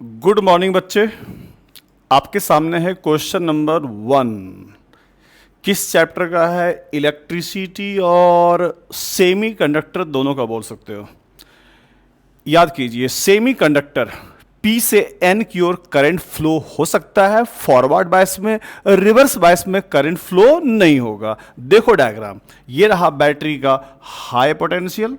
Good morning बच्चे। आपके सामने है क्वेश्चन नंबर 1। किस चैप्टर का है? इलेक्ट्रिसिटी और सेमी कंडक्टर दोनों का बोल सकते हो। याद कीजिए, सेमी कंडक्टर P से N की ओर करंट फ्लो हो सकता है, फॉरवर्ड बायस में, रिवर्स बायस में करंट फ्लो नहीं होगा। देखो डायग्राम, ये रहा बैटरी का हाई पोटेंशियल,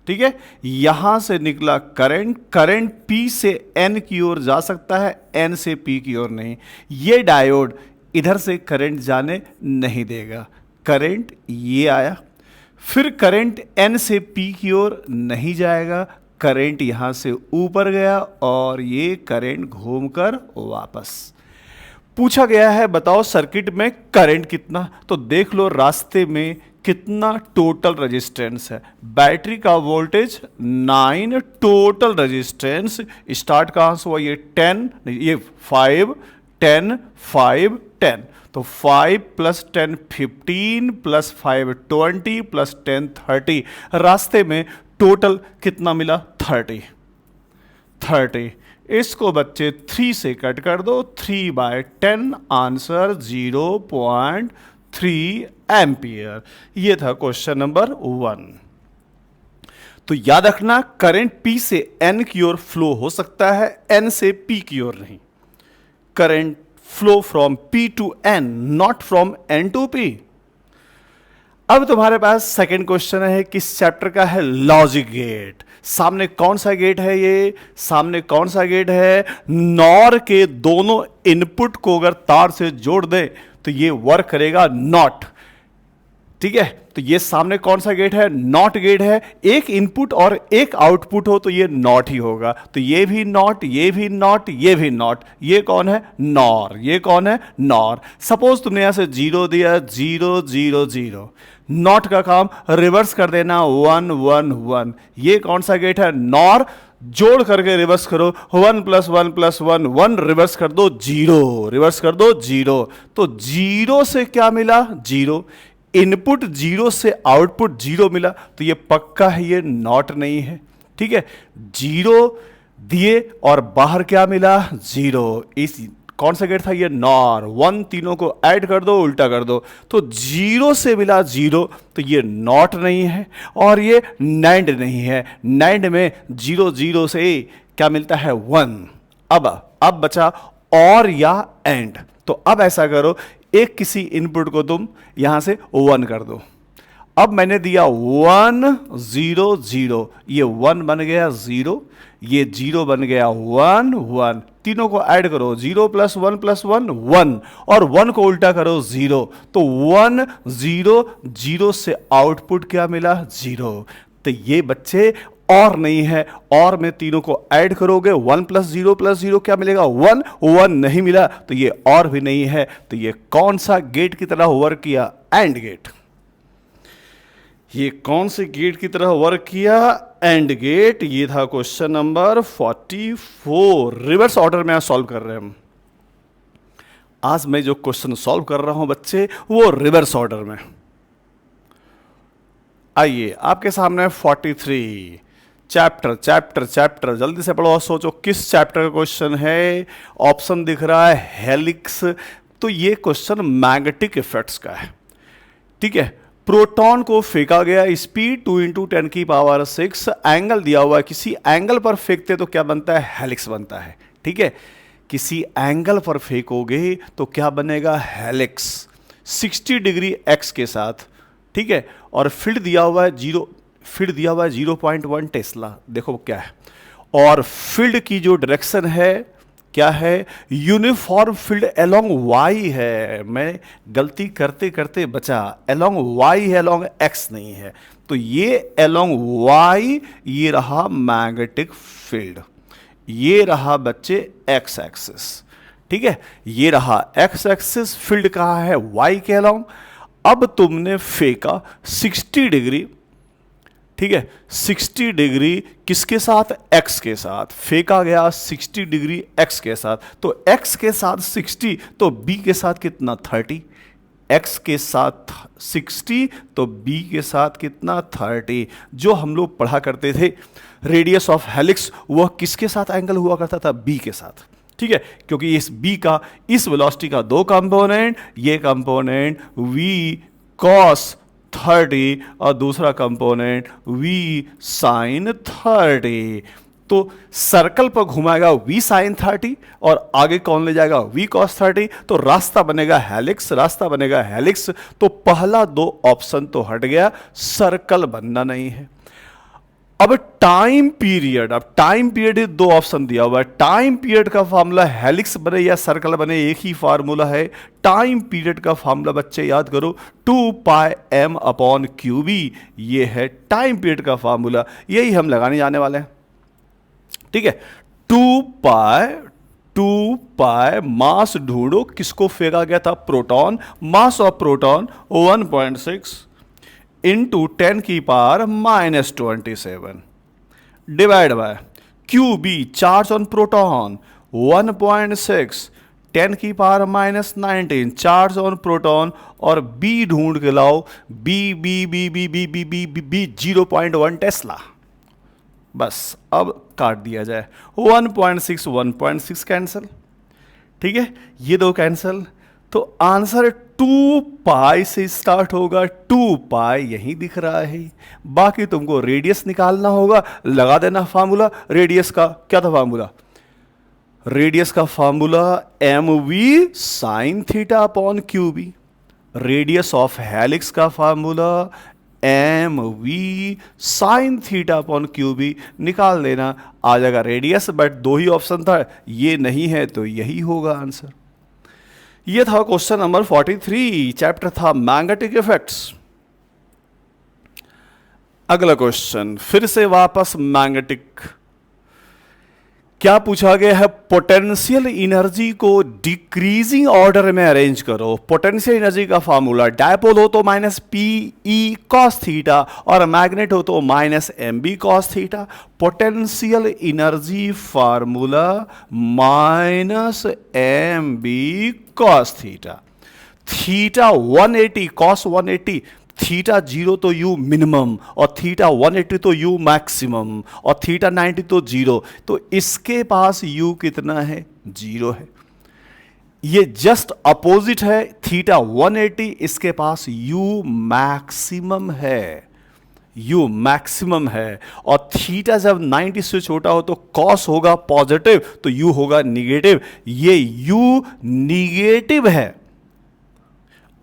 ठीक है। यहां से निकला करंट, करंट P से N की ओर जा सकता है, N से P की ओर नहीं। ये डायोड इधर से करंट जाने नहीं देगा। करंट ये आया, फिर करंट N से P की ओर नहीं जाएगा, करंट यहां से ऊपर गया और ये करंट घूमकर वापस। पूछा गया है बताओ सर्किट में करंट कितना, तो देख लो रास्ते में कितना टोटल रेजिस्टेंस है। बैटरी का वोल्टेज 9, टोटल रेजिस्टेंस स्टार्ट कहां से हुआ? ये 10, ये 5, 10, 5, 10, तो 5 प्लस 10 15 प्लस 5 20 प्लस 10 30। रास्ते में टोटल कितना मिला? 30। इसको बच्चे 3 से कट कर दो, 3/10, आंसर 0.3 एम्पियर। ये था क्वेश्चन नंबर 1। तो याद रखना, करंट P से N की ओर फ्लो हो सकता है, N से P की ओर नहीं। Current flow from P to N, not from N to P। अब तुम्हारे पास सेकंड क्वेश्चन है, किस चैप्टर का है? Logic gate. सामने कौन सा गेट है? ये सामने कौन सा गेट है? नॉर के दोनों इनपुट को अगर तार से जोड़ दे तो ये वर्क करेगा नॉट, ठीक है। तो ये सामने कौन सा गेट है? नॉट गेट है। एक इनपुट और एक आउटपुट हो तो ये नॉट ही होगा। तो ये भी नॉट, ये भी नॉट, ये भी नॉट। ये कौन है? नॉर। ये कौन है? नॉर। सपोज तुमने यहां से 0 दिया, 0 0 0। नॉट का काम रिवर्स कर देना, 1 1 1। ये कौन सा गेट है? नॉर। जोड़ करके रिवर्स करो, 1 + 1 + 1 1, रिवर्स कर दो 0, रिवर्स कर दो 0। तो 0 से क्या मिला? 0। इनपुट 0 से आउटपुट 0 मिला, तो ये पक्का है, ये नॉट नहीं है, ठीक है। 0 दिए और बाहर क्या मिला? 0। इस कौन सा गेट था? ये नॉर। 1, तीनों को ऐड कर दो, उल्टा कर दो, तो 0 से मिला 0, तो ये नॉट नहीं है और ये नैंड नहीं है। नैंड में 0 0 से क्या मिलता है? 1। अब बचा और या एंड। तो अब ऐसा करो, एक किसी इनपुट को तुम यहां से 1 कर दो। अब मैंने दिया 1 0 0, ये 1 बन गया 0, ये 0 बन गया 1 1। तीनों को ऐड करो, 0 + 1 + 1 1, और 1 को उल्टा करो 0, तो 1 0 0 से आउटपुट क्या मिला? 0। तो ये बच्चे और नहीं है, और में तीनों को ऐड करोगे, 1 + 0 + 0 क्या मिलेगा? 1 1 नहीं मिला, तो ये और भी नहीं है। तो ये कौन सा गेट की तरह वर्क किया? And gate. ये कौन से गेट की तरह वर्क किया? And gate. ये था क्वेश्चन नंबर 44। रिवर्स ऑर्डर में सॉल्व कर रहे हैं हम। आज मैं जो क्वेश्चन सॉल्व कर रहा हूं बच्चे, वो रिवर्स ऑर्डर में। आइए आपके सामने 43। चैप्टर चैप्टर चैप्टर जल्दी से पढ़ो और सोचो किस चैप्टर का क्वेश्चन है। ऑप्शन दिख रहा है हेलिक्स, तो ये क्वेश्चन मैग्नेटिक इफेक्ट्स का है, ठीक है। प्रोटॉन को फेंका गया, स्पीड 2 × 10⁶, एंगल दिया हुआ है, किसी एंगल पर फेंकते तो क्या बनता है? हेलिक्स बनता है, ठीक है। किसी एंगल पर फेंकोगे तो क्या बनेगा? हेलिक्स। 60 डिग्री एक्स के साथ, ठीक है। और फील्ड दिया हुआ है 0.1 टेस्ला। देखो क्या है, और फील्ड की जो डायरेक्शन है क्या है? यूनिफॉर्म फील्ड अलोंग वाई है। मैं गलती करते करते बचा, अलोंग वाई है, अलोंग एक्स नहीं है। तो ये अलोंग वाई, ये रहा मैग्नेटिक फील्ड, ये रहा बच्चे एक्स एक्सिस, ठीक है। ये रहा एक्स एक्सिस, फील्ड कहाँ है? वाई के अलोंग। अब तुमने फेंका 60 डिग्री, ठीक है। 60 डिग्री किसके साथ? एक्स के साथ। फेंका गया 60 डिग्री एक्स के साथ, तो एक्स के साथ 60, तो बी के साथ कितना? 30, x के साथ 60 तो b के साथ कितना 30। जो हम लोग पढ़ा करते थे रेडियस ऑफ हेलिक्स, वह किसके साथ एंगल हुआ करता था? b के साथ। ठीक है, क्योंकि इस b का, इस वेलोसिटी का दो कंपोनेंट, ये कंपोनेंट v cos 30 और दूसरा कंपोनेंट v sin 30। तो सर्कल पर घुमाएगा v sin 30 और आगे कौन ले जाएगा? v cos 30। तो रास्ता बनेगा हेलिक्स, रास्ता बनेगा हेलिक्स। तो पहला दो ऑप्शन तो हट गया, सर्कल बनना नहीं है। अब टाइम पीरियड, अब टाइम पीरियड दो ऑप्शन दिया हुआ है। टाइम पीरियड का फार्मूला हेलिक्स बने या सर्कल बने, एक ही फार्मूला है। टाइम पीरियड का फार्मूला बच्चे याद करो, 2πm/qb, ये है टाइम पीरियड का फार्मूला, यही हम लगाने जाने वाले हैं। ठीक है, 2π मास ढूंढो, किसको फेंका गया था? Proton. Mass of proton 1.6 into 10 की power -27 divide by QB, charge on proton 1.6, 10 की पावर -19 चार्ज ऑन प्रोटॉन, और B ढूंढ के लाओ, B 0.1 टेस्ला। बस अब काट दिया जाए, 1.6 कैंसिल। ठीक है, ये दो कैंसिल, तो आंसर 2π से स्टार्ट होगा। 2π यही दिख रहा है। बाकी तुमको रेडियस निकालना होगा, लगा देना फार्मूला। रेडियस का क्या था फार्मूला? रेडियस का formula mv sin θ/qb। Radius of helix का फार्मूला mv sin θ/qb। निकाल देना, आ जाएगा रेडियस। बट दो ही ऑप्शन था, ये नहीं है तो यही होगा आंसर। ये था क्वेश्चन नंबर 43, चैप्टर था मैग्नेटिक इफेक्ट्स। अगला क्वेश्चन फिर से वापस मैग्नेटिक। क्या पूछा गया है? पोटेंशियल एनर्जी को डिक्रीजिंग ऑर्डर में अरेंज करो। पोटेंशियल एनर्जी का फार्मूला, डायपोल हो तो -PE cos थीटा और मैग्नेट हो तो -MB cos theta. Potential energy formula -MB cos theta. Theta 180 cos 180, theta 0 तो u मिनिमम, और थीटा 180 तो u मैक्सिमम, और थीटा 90 तो 0। तो इसके पास u कितना है? 0 है। ये जस्ट अपोजिट है, थीटा 180, इसके पास u मैक्सिमम है, u मैक्सिमम है। और थीटा जब 90 से छोटा हो तो कॉस होगा पॉजिटिव, तो u होगा निगेटिव। ये u निगेटिव है,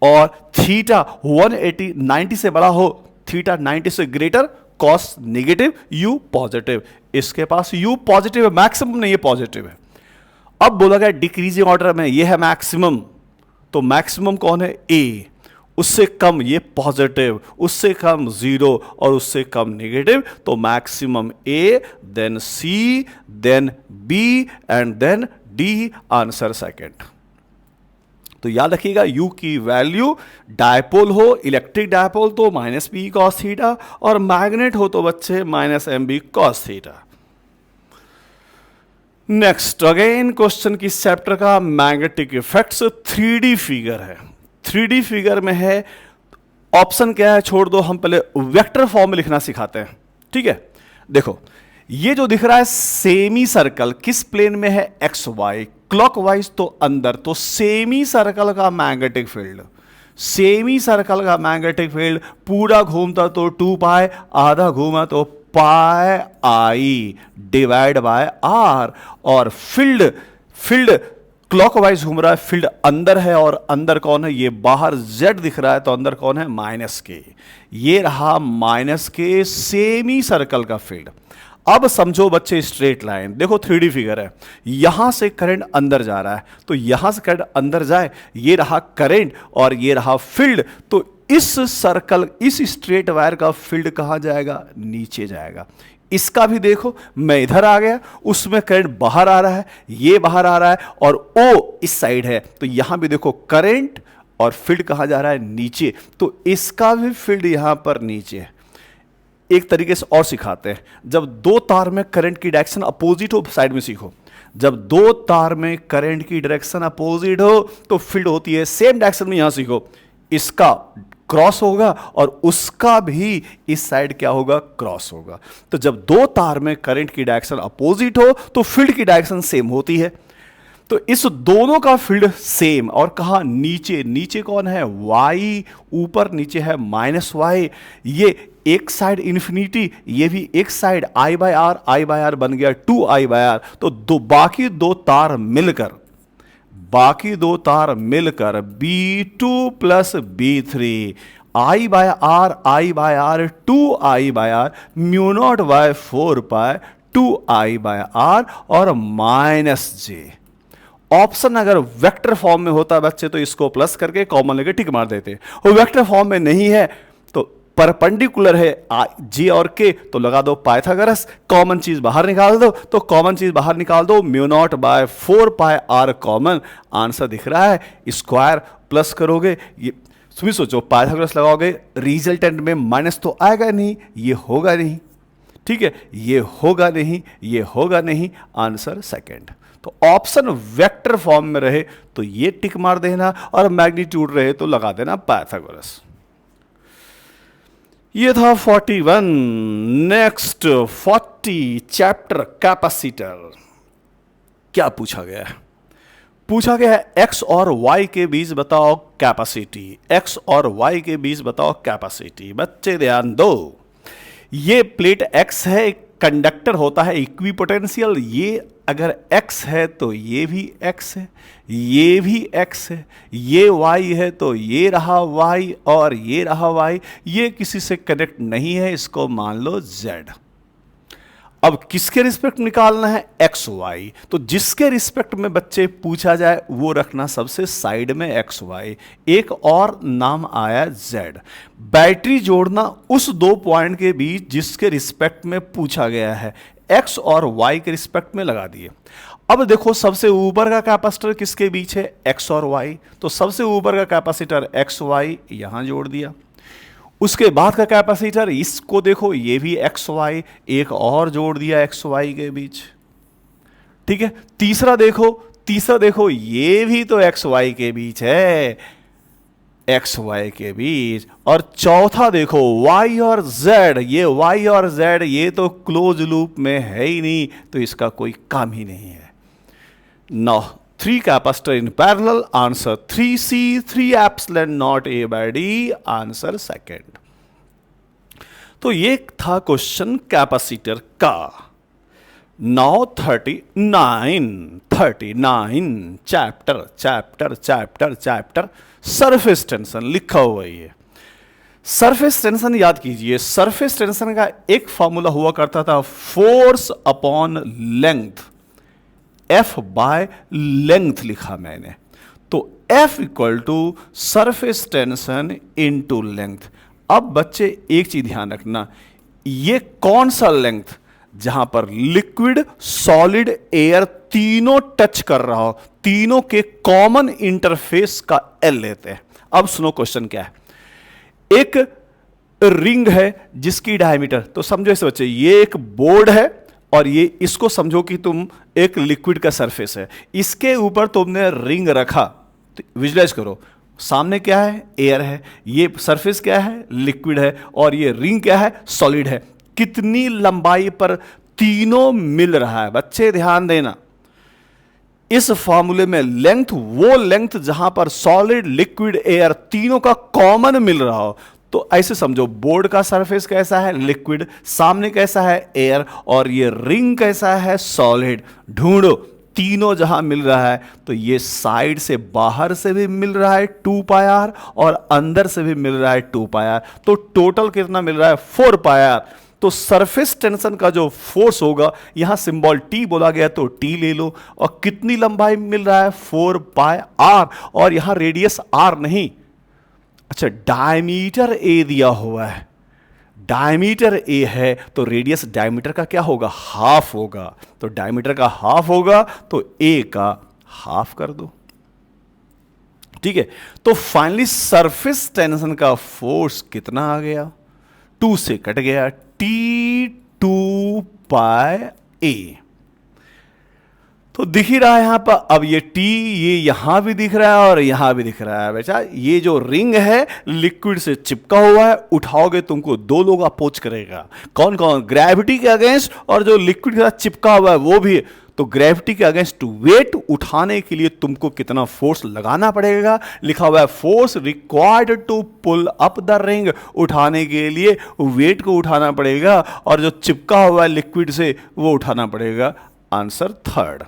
और थीटा 180 90 से बड़ा हो, थीटा 90 से greater, cos negative, u positive. इसके पास u पॉजिटिव है, मैक्सिमम नहीं, ये पॉजिटिव है। अब बोला गया डिक्रीजिंग ऑर्डर में, ये है मैक्सिमम, तो मैक्सिमम कौन है? a। उससे कम ये पॉजिटिव, उससे कम 0 और उससे कम नेगेटिव, तो maximum a, then c, then b and then d। Answer second. तो याद रखिएगा u की वैल्यू, डायपोल हो, इलेक्ट्रिक डायपोल तो -P cos थीटा, और मैग्नेट हो तो बच्चे -MB cos theta. Next again question किस चैप्टर का? Magnetic effects. 3D फिगर है, 3D फिगर में है। ऑप्शन क्या है छोड़ दो, हम पहले वेक्टर फॉर्म में लिखना सिखाते हैं। ठीक है, देखो ये जो दिख रहा है सेमी सर्कल, किस प्लेन में है? XY, क्लॉकवाइज तो अंदर, तो सेमी सर्कल का मैग्नेटिक फील्ड, सेमी सर्कल का मैग्नेटिक फील्ड पूरा घूमता तो 2π, आधा घूमा तो πI डिवाइड बाय R। और फील्ड क्लॉकवाइज घूम रहा है, फील्ड अंदर है, और अंदर कौन है? ये बाहर Z दिख रहा है, तो अंदर कौन है? -K। ये रहा -K सेमी सर्कल का फील्ड। अब समझो बच्चे स्ट्रेट लाइन, देखो 3D फिगर है, यहां से करंट अंदर जा रहा है, तो यहां से करंट अंदर जाए, ये रहा करंट और ये रहा फील्ड। तो इस सर्कल, इस स्ट्रेट वायर का फील्ड कहां जाएगा? नीचे जाएगा। इसका भी देखो, मैं इधर आ गया, उसमें करंट बाहर आ रहा है, ये बाहर आ रहा है, और O इस साइड है, तो यहां भी देखो करंट और फील्ड कहां जा रहा है? नीचे। तो इसका भी फील्ड यहां पर नीचे है। एक तरीके से और सिखाते हैं, जब दो तार में करंट की डायरेक्शन अपोजिट हो, साइड में सीखो, जब दो तार में करंट की डायरेक्शन अपोजिट हो तो फील्ड होती है सेम डायरेक्शन में। यहां सीखो, इसका क्रॉस होगा और उसका भी इस साइड क्या होगा, क्रॉस होगा। तो जब दो तार में करंट की डायरेक्शन अपोजिट हो तो फील्ड की डायरेक्शन सेम होती है। तो इस दोनों का फील्ड सेम, और कहा नीचे, नीचे कौन है, y, ऊपर नीचे है -y। ये एक साइड इन्फिनिटी, ये भी एक साइड I बाय आर बन गया 2I/r। तो बाकी दो तार मिलकर B2 plus B3 I bye are 2I/r μ0/4π 2I/r और -j। ऑप्शन अगर वेक्टर फॉर्म में होता बच्चे तो इसको प्लस करके कॉमन लेके टिक मार देते, और वेक्टर फॉर्म में नहीं है तो परपेंडिकुलर है जे और के तो लगा दो पाइथागोरस, कॉमन चीज बाहर निकाल दो, तो कॉमन चीज बाहर निकाल दो μ0/4πr कॉमन, आंसर दिख रहा है स्क्वायर। प्लस करोगे, ये तुम सोचो पाइथागोरस लगाओगे, रिजल्टेंट में माइनस तो आएगा नहीं, ये होगा नहीं, ठीक है, ये होगा नहीं, ये होगा नहीं, आंसर सेकंड। तो ऑप्शन वेक्टर फॉर्म में रहे तो ये टिक मार देना, और मैग्नीट्यूड रहे तो लगा देना पाइथागोरस। ये था 41। Next 40 chapter capacitor. क्या पूछा गया है? पूछा गया है x और y के बीच बताओ कैपेसिटी, x और y के बीच बताओ कैपेसिटी। बच्चे ध्यान दो, ये प्लेट x है, कंडक्टर होता है इक्विपोटेंशियल, ये अगर x है तो ये भी x है, ये भी x है, ये y है तो ये रहा y और ये रहा y, ये किसी से कनेक्ट नहीं है, इसको मान लो z। अब किसके रिस्पेक्ट निकालना है, x y। तो जिसके रिस्पेक्ट में बच्चे पूछा जाए वो रखना सबसे साइड में x y। एक और नाम आया z। बैटरी जोड़ना उस दो पॉइंट के बीच जिसके रिस्पेक्ट में पूछा गया है, x और y के रिस्पेक्ट में लगा दिए। अब देखो सबसे ऊपर का कैपेसिटर किसके बीच है, x और y। तो सबसे ऊपर का कैपेसिटर x y यहां जोड़ दिया। उसके बाद का कैपेसिटर इसको देखो, ये भी एक्स वाई, एक और जोड़ दिया एक्स वाई के बीच, ठीक है। तीसरा देखो ये भी तो एक्स वाई के बीच है, एक्स वाई के बीच। और चौथा देखो वाई और जेड, ये वाई और जेड ये तो क्लोज लूप में है ही नहीं, तो इसका कोई काम ही नहीं है। Now 3 capacitor in parallel, answer 3C, 3 epsilon not A by D, answer second. तो ये था क्वेश्चन कैपेसिटर का। नाउ 39 चैप्टर सरफेस टेंशन लिखा हुआ है। सरफेस टेंशन याद कीजिए, सरफेस टेंशन का एक फॉर्मूला हुआ करता था force upon length, F by length लिखा मैंने। तो F equal to surface tension into length. अब बच्चे एक चीज ध्यान रखना, ये कौन सा लेंथ, जहां पर लिक्विड, सॉलिड, एयर तीनों टच कर रहा हो, तीनों के कॉमन इंटरफेस का L लेते हैं। अब सुनो क्वेश्चन क्या है। एक रिंग है जिसकी डायमीटर, तो समझो इसे बच्चे, ये एक बोर्ड है और ये इसको समझो कि तुम एक लिक्विड का सरफेस है, इसके ऊपर तुमने रिंग रखा। तो विजुलाइज करो, सामने क्या है, एयर है, ये सरफेस क्या है, लिक्विड है, और ये रिंग क्या है, सॉलिड है। कितनी लंबाई पर तीनों मिल रहा है? बच्चे ध्यान देना, इस फॉर्मूले में लेंथ वो लेंथ जहां पर सॉलिड, लिक्विड, एयर तीनों का कॉमन मिल रहा हो। तो ऐसे समझो, बोर्ड का सरफेस कैसा है, लिक्विड, सामने कैसा है, एयर, और ये रिंग कैसा है, सॉलिड। ढूंढो, तीनों जहां मिल रहा है तो ये साइड से बाहर से भी मिल रहा है 2πr और अंदर से भी मिल रहा है 2πr, तो टोटल कितना मिल रहा है, 4πr। तो सरफेस टेंशन का जो फोर्स होगा, यहां सिंबल T बोला गया तो T ले लो, और कितनी लंबाई मिल रहा है, 4πr, और यहां रेडियस r नहीं, अच्छा डायमीटर A दिया हुआ है, डायमीटर A है तो रेडियस डायमीटर का क्या होगा, हाफ होगा। तो डायमीटर का हाफ होगा तो A का हाफ कर दो, ठीक है। तो फाइनली सरफेस टेंशन का फोर्स कितना आ गया, 2 से कट गया, T2πA। तो दिख ही रहा है यहां पर। अब ये टी ये यहां भी दिख रहा है और यहां भी दिख रहा है बेटा। ये जो रिंग है लिक्विड से चिपका हुआ है, उठाओगे तुमको दो लोग अपोज करेगा। कौन कौन? ग्रेविटी के अगेंस्ट और जो लिक्विड के साथ चिपका हुआ है वो भी। तो ग्रेविटी के अगेंस्ट वेट उठाने के लिए तुमको कितना फोर्स लगाना पड़ेगा, लिखा हुआ है force required to pull up the ring. उठाने के लिए वेट को उठाना पड़ेगा और जो चिपका हुआ है लिक्विड से वो उठाना पड़ेगा। Answer third.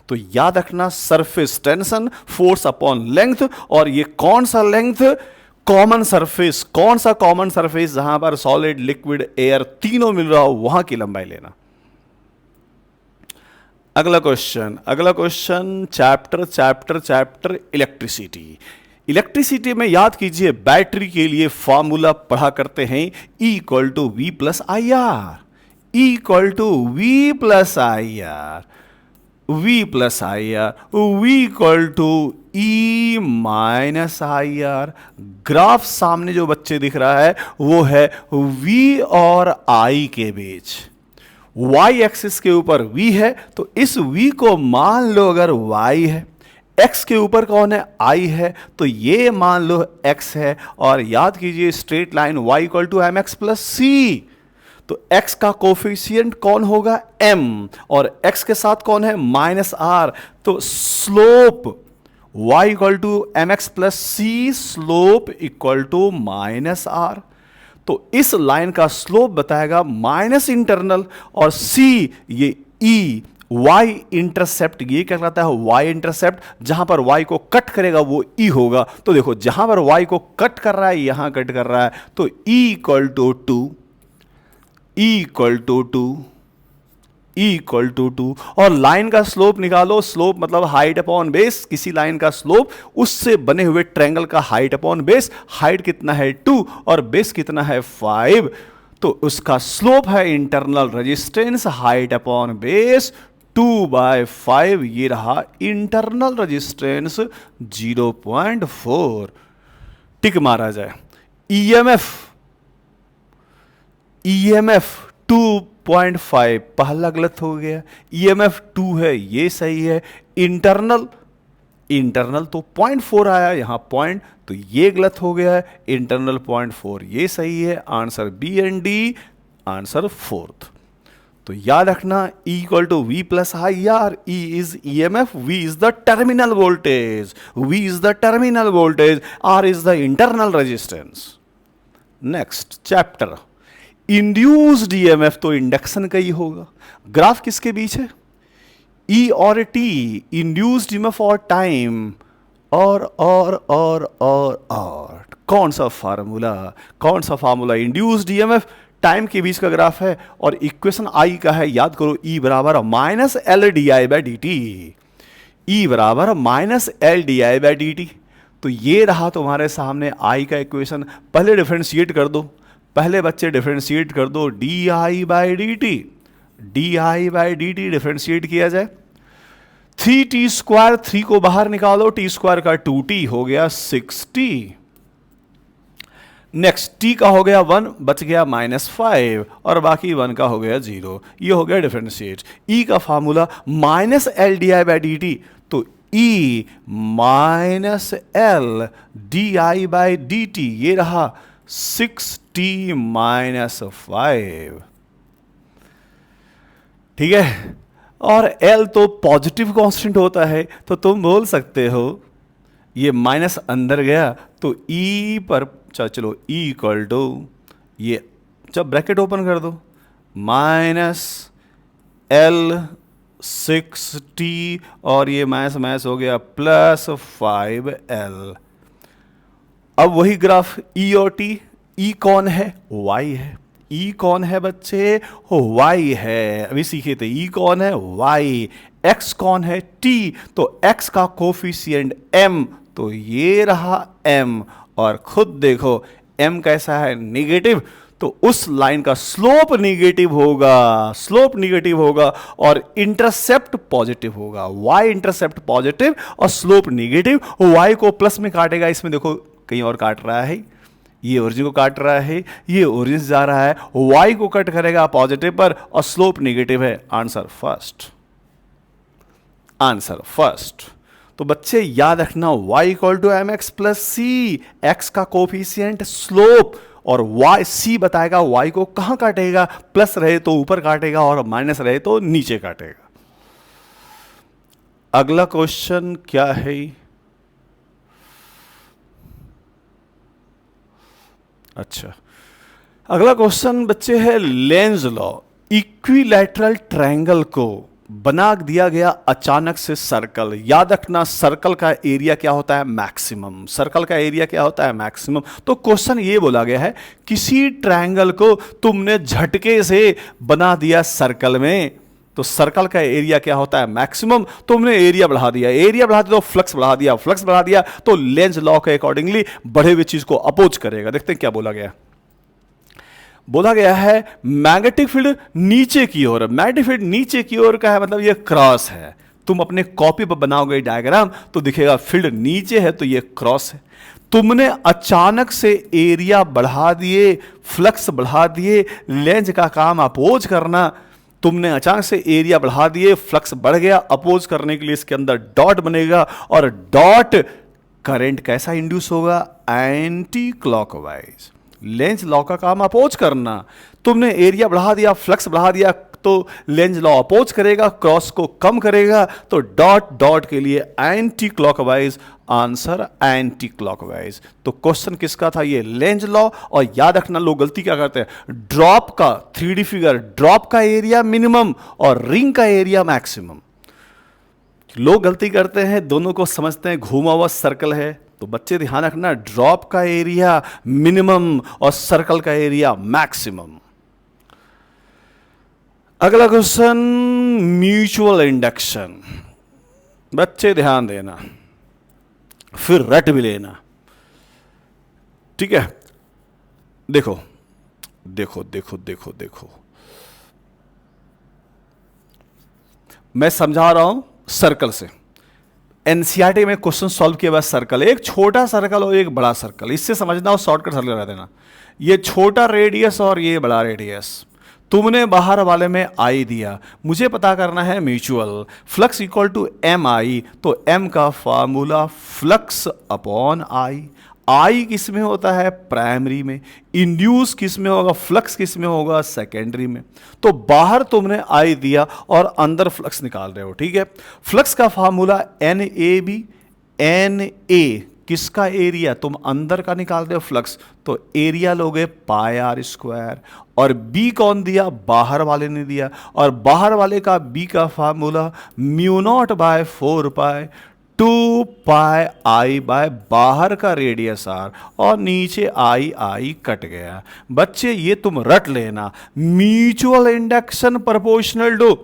तो याद रखना surface tension, force upon length, और ये कौन सा लेंथ? Common surface. कौन सा कॉमन सरफेस? जहां पर सॉलिड लिक्विड एयर तीनों मिल रहा हो वहां की लंबाई लेना। अगला क्वेश्चन चैप्टर इलेक्ट्रिसिटी। इलेक्ट्रिसिटी में याद कीजिए बैटरी के लिए फॉर्मूला पढ़ा करते हैं E equal to V plus I R. E equal to V plus I R, V plus I R, V equal to E minus I R. Graph सामने जो बच्चे दिख रहा है वो है V और I के बीच। Y एक्सिस के ऊपर V है तो इस V को मान लो अगर Y है, X के ऊपर कौन है? I है, तो ये मान लो X है। और याद कीजिए straight line Y equal to M x plus c. तो x का कोफिशिएंट कौन होगा? m, और x के साथ कौन है? Minus r. तो slope y equal to M x plus c, slope equal to minus r. तो इस लाइन का स्लोप बताएगा माइनस इंटरनल, और c ये e y इंटरसेप्ट, ये क्या कहलाता है? y intercept. जहां पर y को कट करेगा वो e होगा। तो देखो जहां पर y को कट कर रहा है यहां कट कर रहा है, तो e equal to 2, E equal to 2, और लाइन का स्लोप निकालो। स्लोप मतलब हाइट अपॉन बेस। किसी लाइन का स्लोप उससे बने हुए ट्रायंगल का हाइट अपॉन बेस। हाइट कितना है? 2 और बेस कितना है? 5। तो उसका स्लोप है internal resistance, height upon base 2/5। ये रहा इंटरनल रेजिस्टेंस 0.4। टिक मारा जाए। EMF 2.5 पहला गलत हो गया। EMF 2 है, ये सही है। इंटरनल तो 0.4 आया यहां पॉइंट, तो ये गलत हो गया है। इंटरनल 0.4 ये सही है। Answer B and D, answer fourth. तो याद रखना E equal to V plus I R. E is EMF, V is the terminal voltage, R is the internal resistance. Next chapter induced EMF, तो induction का ही होगा। Graph किसके बीच है? E और T, इंड्यूस्ड ईएमएफ और टाइम, और कौन सा फार्मूला? इंड्यूस्ड ईएमएफ टाइम के बीच का ग्राफ है, और इक्वेशन I का है, याद करो, E बराबर minus L D I by D T. E बराबर minus L D I by D T. तो ये रहा तुम्हारे सामने I का इक्वेशन। पहले डिफरेंशिएट कर दो, पहले बच्चे डिफरेंशिएट कर दो। D I by D T differentiate किया जाए। 3t², 3 को बाहर निकालो, t² का 2t हो गया 6t। नेक्स्ट t का हो गया 1, बच गया -5, और बाकी 1 का हो गया 0। ये हो गया डिफरेंशिएट। E का formula minus L D I by D T, तो E minus L D I by D T, ये रहा 6t -5। ठीक है। और L तो पॉजिटिव कांस्टेंट होता है, तो तुम बोल सकते हो ये माइनस अंदर गया तो E पर चलो E इक्वल टू, ये जब ब्रैकेट ओपन कर दो, माइनस L 6t, और ये माइनस हो गया प्लस 5L। अब वही ग्राफ E और T। E कौन है? Y है। E कौन है बच्चे? Y है। अभी सीखे थे E कौन है? Y। X कौन है? T। तो X का कोफिशिएंट M, तो ये रहा M, और खुद देखो M कैसा है? नेगेटिव। तो उस लाइन का स्लोप निगेटिव होगा, और इंटरसेप्ट पॉजिटिव होगा। Y इंटरसेप्ट पॉजिटिव और स्लोप निगेटिव। Y को प्लस में काटेगा, इसमें देखो कहीं और काट रहा है, ये ओरिजिन को काट रहा है, ये ओरिजिन जा रहा है। Y को कट करेगा पॉजिटिव पर, और स्लोप निगेटिव है। Answer first. Answer first. तो बच्चे याद रखना y equal to M x plus C, X का कोफिशियंट स्लोप, और y c बताएगा y को कहां काटेगा, प्लस रहे तो ऊपर काटेगा और माइनस रहे तो नीचे काटेगा। अगला क्वेश्चन क्या है? अच्छा, अगला क्वेश्चन बच्चे है लेंज लॉ। इक्विलैटरल ट्रायंगल को बना दिया गया अचानक से सर्कल। याद रखना सर्कल का एरिया क्या होता है, मैक्सिमम। सर्कल का एरिया क्या होता है, मैक्सिमम। तो क्वेश्चन ये बोला गया है किसी ट्रायंगल को तुमने झटके से बना दिया सर्कल में, तो सर्कल का एरिया क्या होता है, मैक्सिमम। तुमने एरिया बढ़ा दिया, एरिया बढ़ा दिया तो फ्लक्स बढ़ा दिया, फ्लक्स बढ़ा दिया तो लेंज लॉ के अकॉर्डिंगली बढ़े हुए चीज को अपोज करेगा। देखते हैं क्या बोला गया। बोला गया है मैग्नेटिक फील्ड नीचे की ओर। मैग्नेटिक फील्ड नीचे की ओर का है मतलब ये क्रॉस है। तुम अपने कॉपी पर बनाओगे डायग्राम तो दिखेगा फील्ड नीचे है तो ये क्रॉस है। तुमने अचानक से एरिया बढ़ा दिए, फ्लक्स बढ़ा दिए, लेंज का काम अपोज करना। तुमने अचानक से एरिया बढ़ा दिए, फ्लक्स बढ़ गया, अपोज करने के लिए इसके अंदर डॉट बनेगा और डॉट करंट कैसा इंड्यूस होगा, एंटी क्लॉकवाइज। लेंज लॉ का काम अपोज करना। तुमने एरिया बढ़ा दिया, फ्लक्स बढ़ा दिया तो लेंज लॉ अपोज करेगा, क्रॉस को कम करेगा, तो डॉट डॉट के लिए anti clockwise. Answer anti clockwise. तो क्वेश्चन किसका था, ये लेंज लॉ। और याद रखना लोग गलती क्या करते हैं, ड्रॉप का 3D फिगर, ड्रॉप का एरिया मिनिमम और रिंग का एरिया मैक्सिमम। लोग गलती करते हैं, दोनों को समझते हैं घूमा हुआ सर्कल है। तो बच्चे ध्यान रखना ड्रॉप का एरिया मिनिमम और सर्कल का एरिया मैक्सिमम। अगला क्वेश्चन म्यूचुअल इंडक्शन। बच्चे ध्यान देना, फिर रट भी लेना, ठीक है। देखो देखो देखो देखो देखो, मैं समझा रहा हूं सर्कल से। एनसीईआरटी में क्वेश्चन सॉल्व किया हुआ सर्कल, एक छोटा सर्कल और एक बड़ा सर्कल, इससे समझना और शॉर्टकट सर्कल लगा देना। ये छोटा रेडियस और ये बड़ा रेडियस। तुमने बाहर वाले में आई दिया, मुझे पता करना है mutual. Flux equal to M I, तो एम का formula flux upon I. I किस में होता है, प्राइमरी में। इंड्यूस किस में होगा, फ्लक्स किस में होगा, सेकेंडरी में। तो बाहर तुमने आई दिया और अंदर फ्लक्स निकाल रहे हो, ठीक है। फ्लक्स का formula N A B. N A किसका एरिया, तुम अंदर का निकाल रहे हो फ्लक्स, तो एरिया लोगे पाई आर स्क्वायर। और बी कौन दिया, बाहर वाले ने दिया, और बाहर वाले का बी का फार्मूला म्यू नॉट बाय 4 पाई 2 पाई आई बाय बाहर का रेडियस आर, और नीचे आई आई कट गया। बच्चे ये तुम रट लेना, म्यूचुअल इंडक्शन प्रोपोर्शनल टू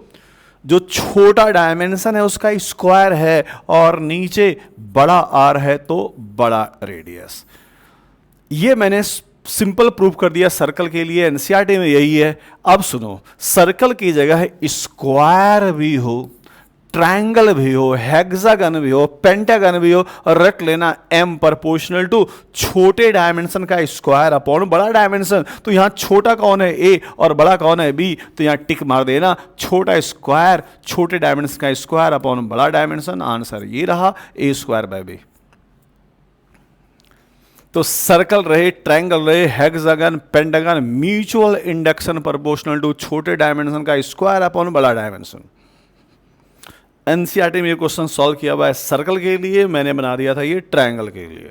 जो छोटा डायमेंशन है उसका स्क्वायर है और नीचे बड़ा आर है तो बड़ा रेडियस। ये मैंने सिंपल प्रूफ कर दिया सर्कल के लिए, एनसीईआरटी में यही है। अब सुनो, सर्कल की जगह स्क्वायर भी हो, ट्रायंगल भी हो, हेक्सागन भी हो, पेंटागन भी हो, और रट लेना m प्रोपोर्शनल टू छोटे डायमेंशन का स्क्वायर अपॉन बड़ा डायमेंशन। तो यहां छोटा कौन है a और बड़ा कौन है b, तो यहां टिक मार देना, छोटा स्क्वायर छोटे डायमेंशन का स्क्वायर अपॉन बड़ा डायमेंशन। आंसर ये रहा a स्क्वायर बाय b। तो सर्कल रहे, ट्रायंगल रहे, hexagon, pentagon, mutual induction proportional to छोटे डायमेंशन का स्क्वायर अपॉन बड़ा डायमेंशन। एनसीईआरटी में ये क्वेश्चन सॉल्व किया हुआ है सर्कल के लिए, मैंने बना दिया था ये ट्रायंगल के लिए।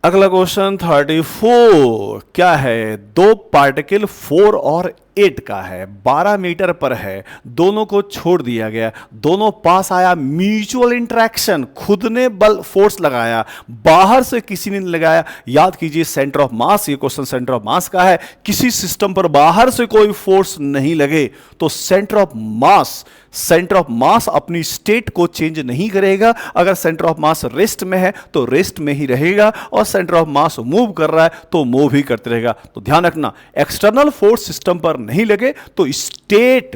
अगला क्वेश्चन 34 क्या है, दो पार्टिकल 4 और 8 का है, 12 मीटर पर है, दोनों को छोड़ दिया गया, दोनों पास आया, म्यूचुअल इंटरेक्शन, खुद ने बल फोर्स लगाया, बाहर से किसी ने लगाया। याद कीजिए सेंटर ऑफ मास, ये क्वेश्चन सेंटर ऑफ मास का है। किसी सिस्टम पर बाहर से कोई फोर्स नहीं लगे तो सेंटर ऑफ मास अपनी स्टेट को चेंज नहीं करेगा। अगर सेंटर ऑफ मास रेस्ट में है तो रेस्ट में ही रहेगा, और सेंटर ऑफ मास मूव कर रहा है तो मूव ही करते रहेगा। तो ध्यान रखना, एक्सटर्नल फोर्स सिस्टम पर नहीं लगे तो state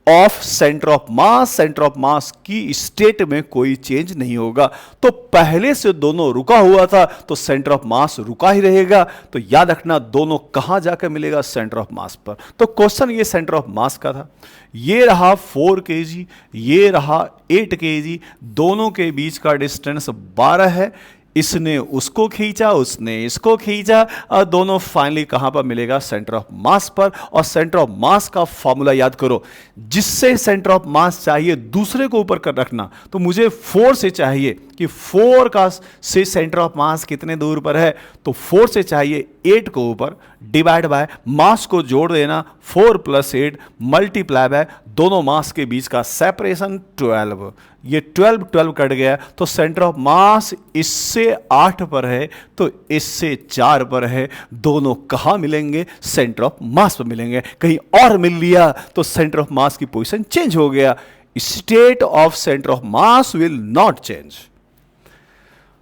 of centre of mass, centre of mass की स्टेट में कोई चेंज नहीं होगा। तो पहले से दोनों रुका हुआ था तो सेंटर ऑफ मास रुका ही रहेगा। तो याद रखना दोनों कहां जाकर मिलेगा, सेंटर ऑफ मास पर। तो क्वेश्चन ये सेंटर ऑफ मास का था। ये रहा 4 kg, ये रहा 8 kg, दोनों के बीच का डिस्टेंस 12 है। इसने उसको खींचा, उसने इसको खींचा, और दोनों फाइनली कहां पर मिलेगा, सेंटर ऑफ मास पर। और सेंटर ऑफ मास का फॉर्मूला याद करो, जिससे सेंटर ऑफ मास चाहिए दूसरे को ऊपर कर रखना, तो मुझे 4 से चाहिए कि 4 का से सेंटर ऑफ मास कितने दूर पर है, तो 4 से चाहिए 8 को ऊपर, डिवाइड बाय मास को जोड़ देना 4 + 8 मल्टीप्लाई बाय दोनों मास के बीच का सेपरेशन 12। ये 12 कट गया तो सेंटर ऑफ मास इससे 8 पर है तो इससे 4 पर है। दोनों कहां मिलेंगे, सेंटर ऑफ मास पर मिलेंगे। कहीं और मिल लिया तो सेंटर ऑफ मास की पोजीशन चेंज हो गया। State of centre of mass will not change.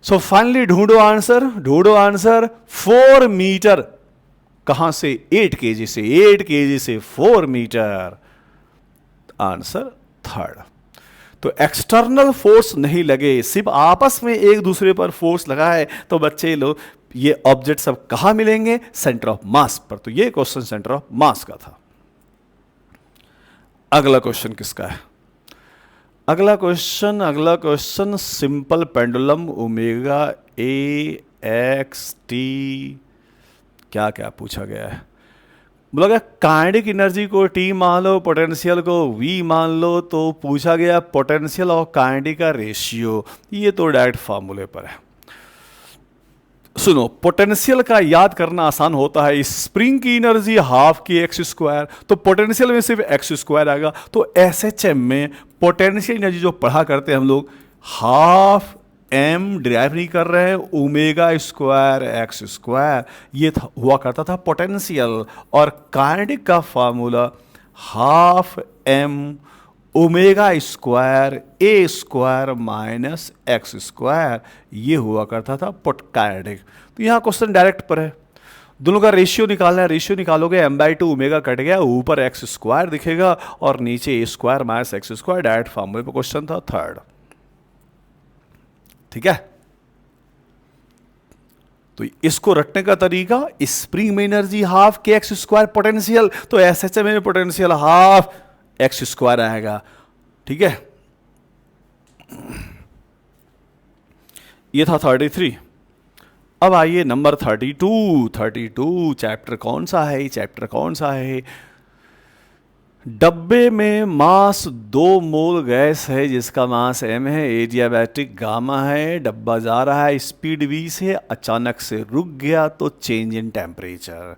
So finally ढूंढो आंसर 4 मीटर। कहां से, 8 kg से, 8 kg से 4 मीटर। Answer 3rd। तो एक्सटर्नल फोर्स नहीं लगे, सिर्फ आपस में एक दूसरे पर फोर्स लगा है, तो बच्चे लोग ये ऑब्जेक्ट सब कहां मिलेंगे, सेंटर ऑफ मास पर। तो ये क्वेश्चन सेंटर ऑफ मास का था। अगला क्वेश्चन किसका है? अगला question simple pendulum omega A x T, क्या क्या पूछा गया है। बोला काइनेटिक एनर्जी को T मान लो, पोटेंशियल को V मान लो। तो पूछा गया पोटेंशियल और काइनेटिक का रेशियो। ये तो डायरेक्ट फार्मूले पर है। सुनो, पोटेंशियल का याद करना आसान होता है। स्प्रिंग की एनर्जी हाफ की x², तो पोटेंशियल में सिर्फ x² आएगा। तो SHM में पोटेंशियल एनर्जी जो पढ़ा करते हैं हम लोग, हाफ m डिराइव नहीं कर रहे हैं, ω² x², ये हुआ करता था पोटेंशियल। और काइनेटिक का formula half m ω² A² - x², ये हुआ करता था काइनेटिक। तो यहाँ क्वेश्चन डायरेक्ट पर है, दोनों का रेशियो निकालना है। रेशियो निकालोगे m/2 ω कट गया, ऊपर x² दिखेगा और नीचे A² - x²। डायरेक्ट फार्मूले पर क्वेश्चन था 3rd। ठीक है, तो इसको रटने का तरीका, स्प्रिंग में एनर्जी हाफ के x² पोटेंशियल, तो SHM में पोटेंशियल हाफ x² आएगा। ठीक है, ये था 33। अब आइए नंबर 32। चैप्टर कौन सा है? डब्बे में मास 2 मोल गैस है जिसका मास m है, एडियाबैटिक गामा है, डब्बा जा रहा है स्पीड v से, अचानक से रुक गया तो चेंज इन टेम्परेचर।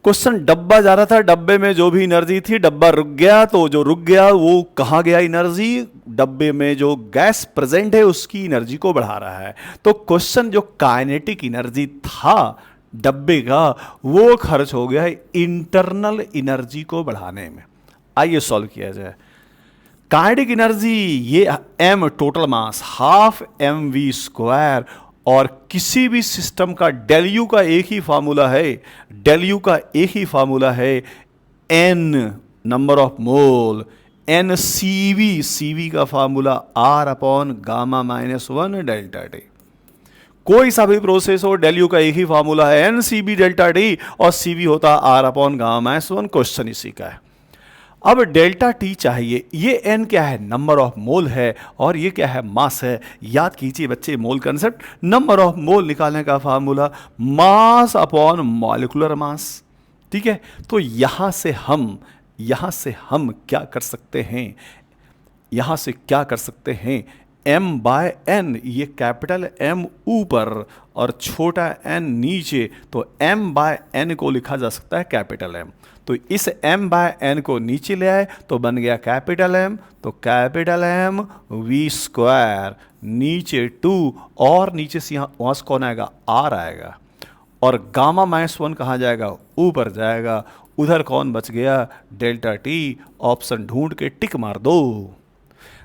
क्वेश्चन, डब्बा जा रहा था, डब्बे में जो भी एनर्जी थी, डब्बा रुक गया, तो जो रुक गया वो कहाँ गया एनर्जी, डब्बे में जो गैस प्रेजेंट है उसकी एनर्जी को बढ़ा रहा है। तो क्वेश्चन, जो काइनेटिक एनर्जी था डब्बे का, वो खर्च हो गया है इंटरनल एनर्जी को बढ़ाने में। आइए सॉल्व किया जाए। काइनेटिक एनर्जी, ये m total mass half mv², और किसी भी सिस्टम का डेल यू का एक ही फार्मूला है, n number of mole, n cv का फार्मूला R/γ-1 डेल्टा टी। कोई सा भी प्रोसेस हो, डेल यू का एक ही फार्मूला है NCB डेल्टा टी, और cv होता है R/γ-1। क्वेश्चन इसी का है। अब डेल्टा टी चाहिए। ये n क्या है, नंबर ऑफ मोल है, और ये क्या है, मास है। याद कीजिए बच्चे मोल कंसेप्ट। नंबर ऑफ मोल निकालने का formula mass upon molecular mass. ठीक है, तो यहां से हम क्या कर सकते हैं, m/n, ये कैपिटल M ऊपर और छोटा n नीचे, तो m/n को लिखा जा सकता है कैपिटल M। तो इस m/n को नीचे ले आए तो बन गया कैपिटल M, तो कैपिटल M v², नीचे 2, और नीचे से वहां से कौन आएगा, R आएगा, और γ-1 कहाँ जाएगा, ऊपर जाएगा। उधर कौन बच गया, डेल्टा टी। ऑप्शन ढूंढ के टिक मार दो।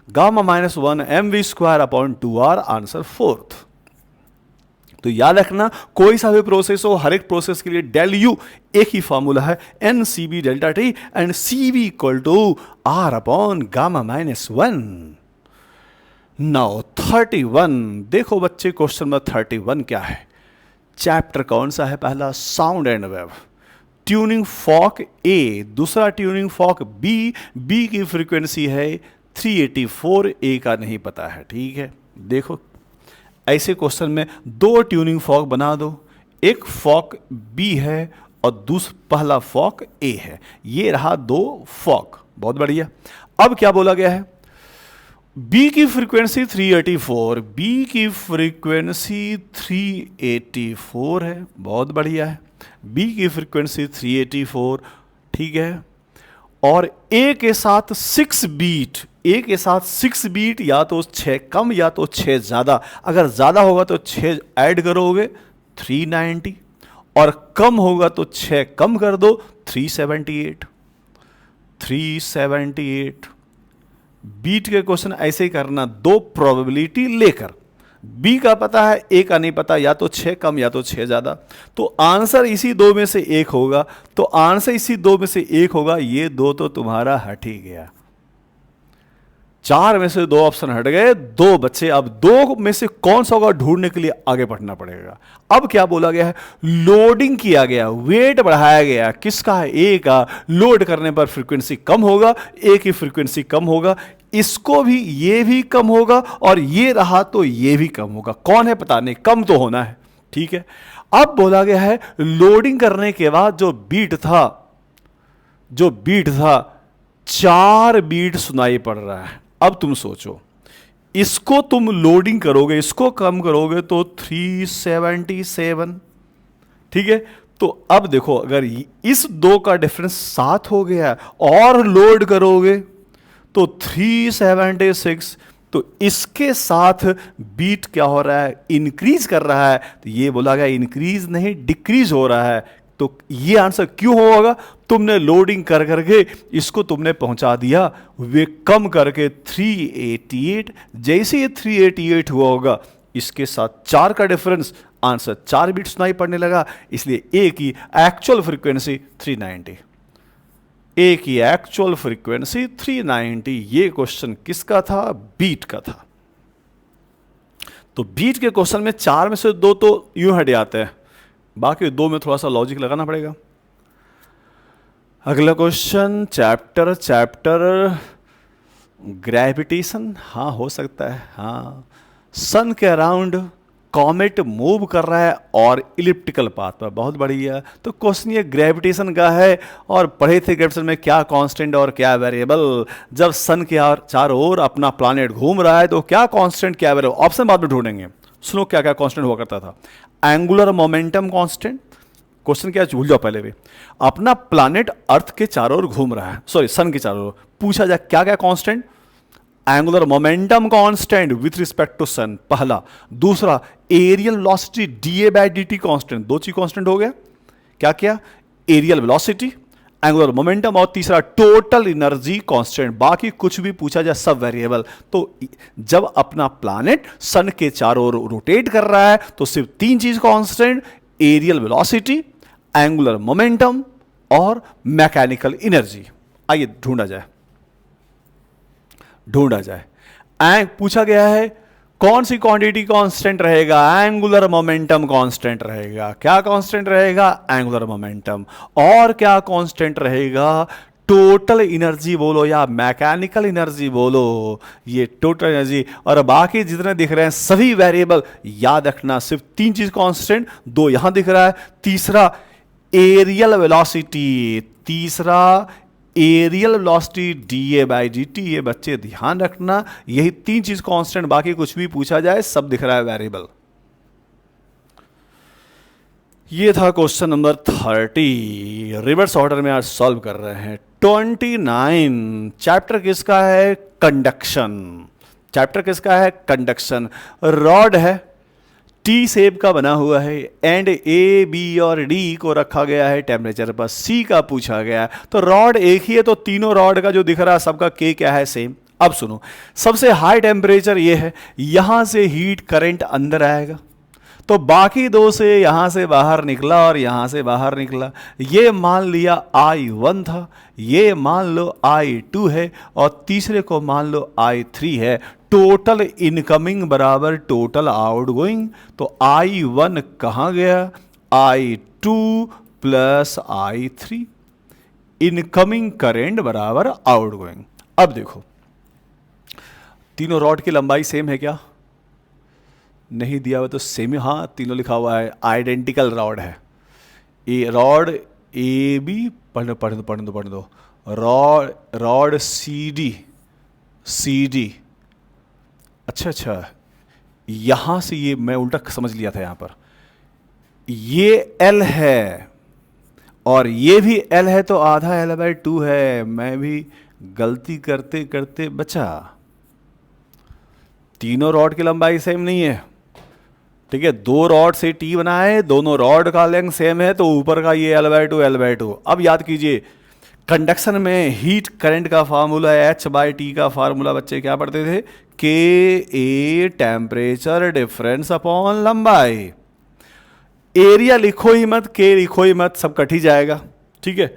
γ-1 mv² upon 2r, answer 4th। तो याद रखना कोई सा भी प्रोसेस हो, हर एक प्रोसेस के लिए डेल यू एक ही फॉर्मूला है, N C V delta T and C V equal to R upon gamma minus 1। Now 31, देखो बच्चे क्वेश्चन नंबर 31 क्या है। चैप्टर कौन सा है? पहला sound and wave, tuning fork A, दूसरा ट्यूनिंग फॉक बी, बी की फ्रीक्वेंसी है 384, ए का नहीं पता है। ठीक है, देखो ऐसे क्वेश्चन में दो ट्यूनिंग फॉक बना दो, एक फॉक बी है और पहला फॉक ए है, ये रहा दो फॉक, बहुत बढ़िया। अब क्या बोला गया है? बी की फ्रीक्वेंसी 384, बी की फ्रीक्वेंसी 384 है, बहुत बढ़िया है, बी की फ्रीक्वेंसी 384, ठीक है। और ए के साथ 6 बीट, ए के साथ 6 बीट, या तो 6 कम या तो 6 ज़्यादा, अगर ज़्यादा होगा तो 6 ऐड करोगे 390, और कम होगा तो 6 कम कर दो 378, 378। बीट के क्वेश्चन ऐसे ही करना, दो प्रोबेबिलिटी लेकर, बी का पता है, ए का नहीं पता, या तो 6 कम या तो 6 ज़्यादा, तो आंसर इसी दो में से एक होगा, तो आंसर इसी दो में से एक होगा, ये दो तो तुम्हारा हट ही गया। 4 में से 2 ऑप्शन हट गए, 2 बच्चे, अब 2 में से कौन सा होगा ढूंढने के लिए आगे बढ़ना पड़ेगा। अब क्या बोला गया है? लोडिंग किया गया, वेट बढ़ाया गया, किसका है? ए का। लोड करने पर फ्रीक्वेंसी कम होगा, ए की फ्रीक्वेंसी कम होगा, इसको भी, ये भी कम होगा, और ये रहा तो ये भी कम होगा। कौन है पता नहीं, कम तो होना है। ठीक है, अब बोला गया है लोडिंग करने के बाद जो बीट था 4 बीट सुनाई पड़ रहा है। अब तुम सोचो, इसको तुम लोडिंग करोगे, इसको कम करोगे तो 377, ठीक है। तो अब देखो, अगर इस दो का डिफरेंस 7 हो गया और लोड करोगे तो 376, तो इसके साथ बीट क्या हो रहा है? इंक्रीज कर रहा है। तो ये बोला गया इंक्रीज नहीं, डिक्रीज हो रहा है। तो ये आंसर क्यों होगा? तुमने लोडिंग कर करके इसको तुमने पहुंचा दिया, वे कम करके 388, जैसे ये 388 हुआ होगा, इसके साथ 4 का डिफरेंस, आंसर 4 बीट सुनाई पड़ने लगा, इसलिए ए की एक्चुअल फ्रीक्वेंसी 390, ए की एक्चुअल फ्रीक्वेंसी 390। ये क्वेश्चन किसका था? बीट का था। तो बीट के क्वेश्चन में 4 में से 2 तो यूं हट जाते हैं, बाकी 2 में थोड़ा सा लॉजिक लगाना पड़ेगा। अगला क्वेश्चन, चैप्टर ग्रेविटेशन, हाँ हो सकता है, हाँ। सन के अराउंड कॉमेट मूव कर रहा है और इलिप्टिकल पाथ पर, बहुत बढ़िया। तो क्वेश्चन ये ग्रेविटेशन का है, और पढ़े थे ग्रेविटेशन में क्या कांस्टेंट और क्या वेरिएबल। जब सन के चारों ओर अपना प्लैनेट घूम रहा है तो क्या कांस्टेंट क्या वेरिएबल, ऑप्शन बाद में ढूंढेंगे। सुनो क्या क्या कांस्टेंट हुआ करता था। एंगुलर मोमेंटम कांस्टेंट, क्वेश्चन क्या भूल जाओ पहले भी, अपना प्लैनेट अर्थ के चारों ओर घूम रहा है, सॉरी सन के चारों ओर, पूछा जाए क्या क्या constant? Angular momentum constant with respect to sun, पहला। दूसरा, areal velocity DA by dt constant, 2 चीज कांस्टेंट हो गया। क्या क्या? एरियल वेलोसिटी, एंगुलर मोमेंटम, और तीसरा टोटल एनर्जी कांस्टेंट। बाकी कुछ भी पूछा जाए सब वेरिएबल। तो जब अपना प्लैनेट सन के चारों ओर रोटेट कर रहा है तो सिर्फ 3 चीज constant, areal velocity, angular momentum और मैकेनिकल एनर्जी। आइए ढूंढा जाए। पूछा गया है कौन सी क्वांटिटी कांस्टेंट रहेगा? एंगुलर मोमेंटम कांस्टेंट रहेगा। क्या कांस्टेंट रहेगा? Angular momentum. और क्या कांस्टेंट रहेगा? टोटल एनर्जी बोलो या मैकेनिकल एनर्जी बोलो, ये टोटल एनर्जी। और बाकी जितने दिख रहे हैं सभी वेरिएबल याद रखना, सिर्फ 3 चीज कांस्टेंट, 2 यहां दिख रहा है। तीसरा areal velocity, areal velocity DA by DT, ये बच्चे ध्यान रखना, यही 3 चीज कांस्टेंट, बाकी कुछ भी पूछा जाए सब दिख रहा है वेरिएबल। ये था क्वेश्चन नंबर 30, रिवर्स ऑर्डर में आज सॉल्व कर रहे हैं। 29, चैप्टर किसका है? कंडक्शन। चैप्टर किसका है? कंडक्शन। रॉड है, टी शेप का बना हुआ है, एंड ए बी और डी को रखा गया है टेम्परेचर पर, सी का पूछा गया है। तो रॉड एक ही है, तो तीनों रॉड का जो दिख रहा है सबका के क्या है? सेम। अब सुनो, सबसे हाई टेम्परेचर ये है, यहां से हीट करंट अंदर आएगा, तो बाकी दो से यहां से बाहर निकला और यहां से बाहर निकला। ये मान लिया I1 था, ये मान लो I2 है और तीसरे को मान लो I3 है। टोटल इनकमिंग बराबर टोटल आउटगोइंग। तो I1 कहाँ गया? I2 plus I3। Incoming current बराबर आउटगोइंग। अब देखो तीनों रॉड की लंबाई सेम है क्या? नहीं दिया हुआ तो सेम, हाँ तीनों लिखा हुआ है, आइडेंटिकल रॉड है। ए रॉड ए बी, पढ़ दो रॉड सी डी। अच्छा, यहां से ये मैं उल्टा समझ लिया था। यहां पर ये एल है और ये भी एल है, तो आधा L/2 है। मैं भी गलती करते करते बचा। तीनों रॉड की लंबाई सेम नहीं है, ठीक है। दो रॉड से टी बना है, दोनों रॉड का लेंथ सेम है, तो ऊपर का ये L/2। अब याद कीजिए कंडक्शन में हीट करंट का फार्मूला H/T का फार्मूला बच्चे क्या पढ़ते थे? KA टेम्परेचर डिफरेंस अपॉन लंबाई। एरिया लिखो ही मत, K लिखो ही मत, सब कट ही जाएगा, ठीक है।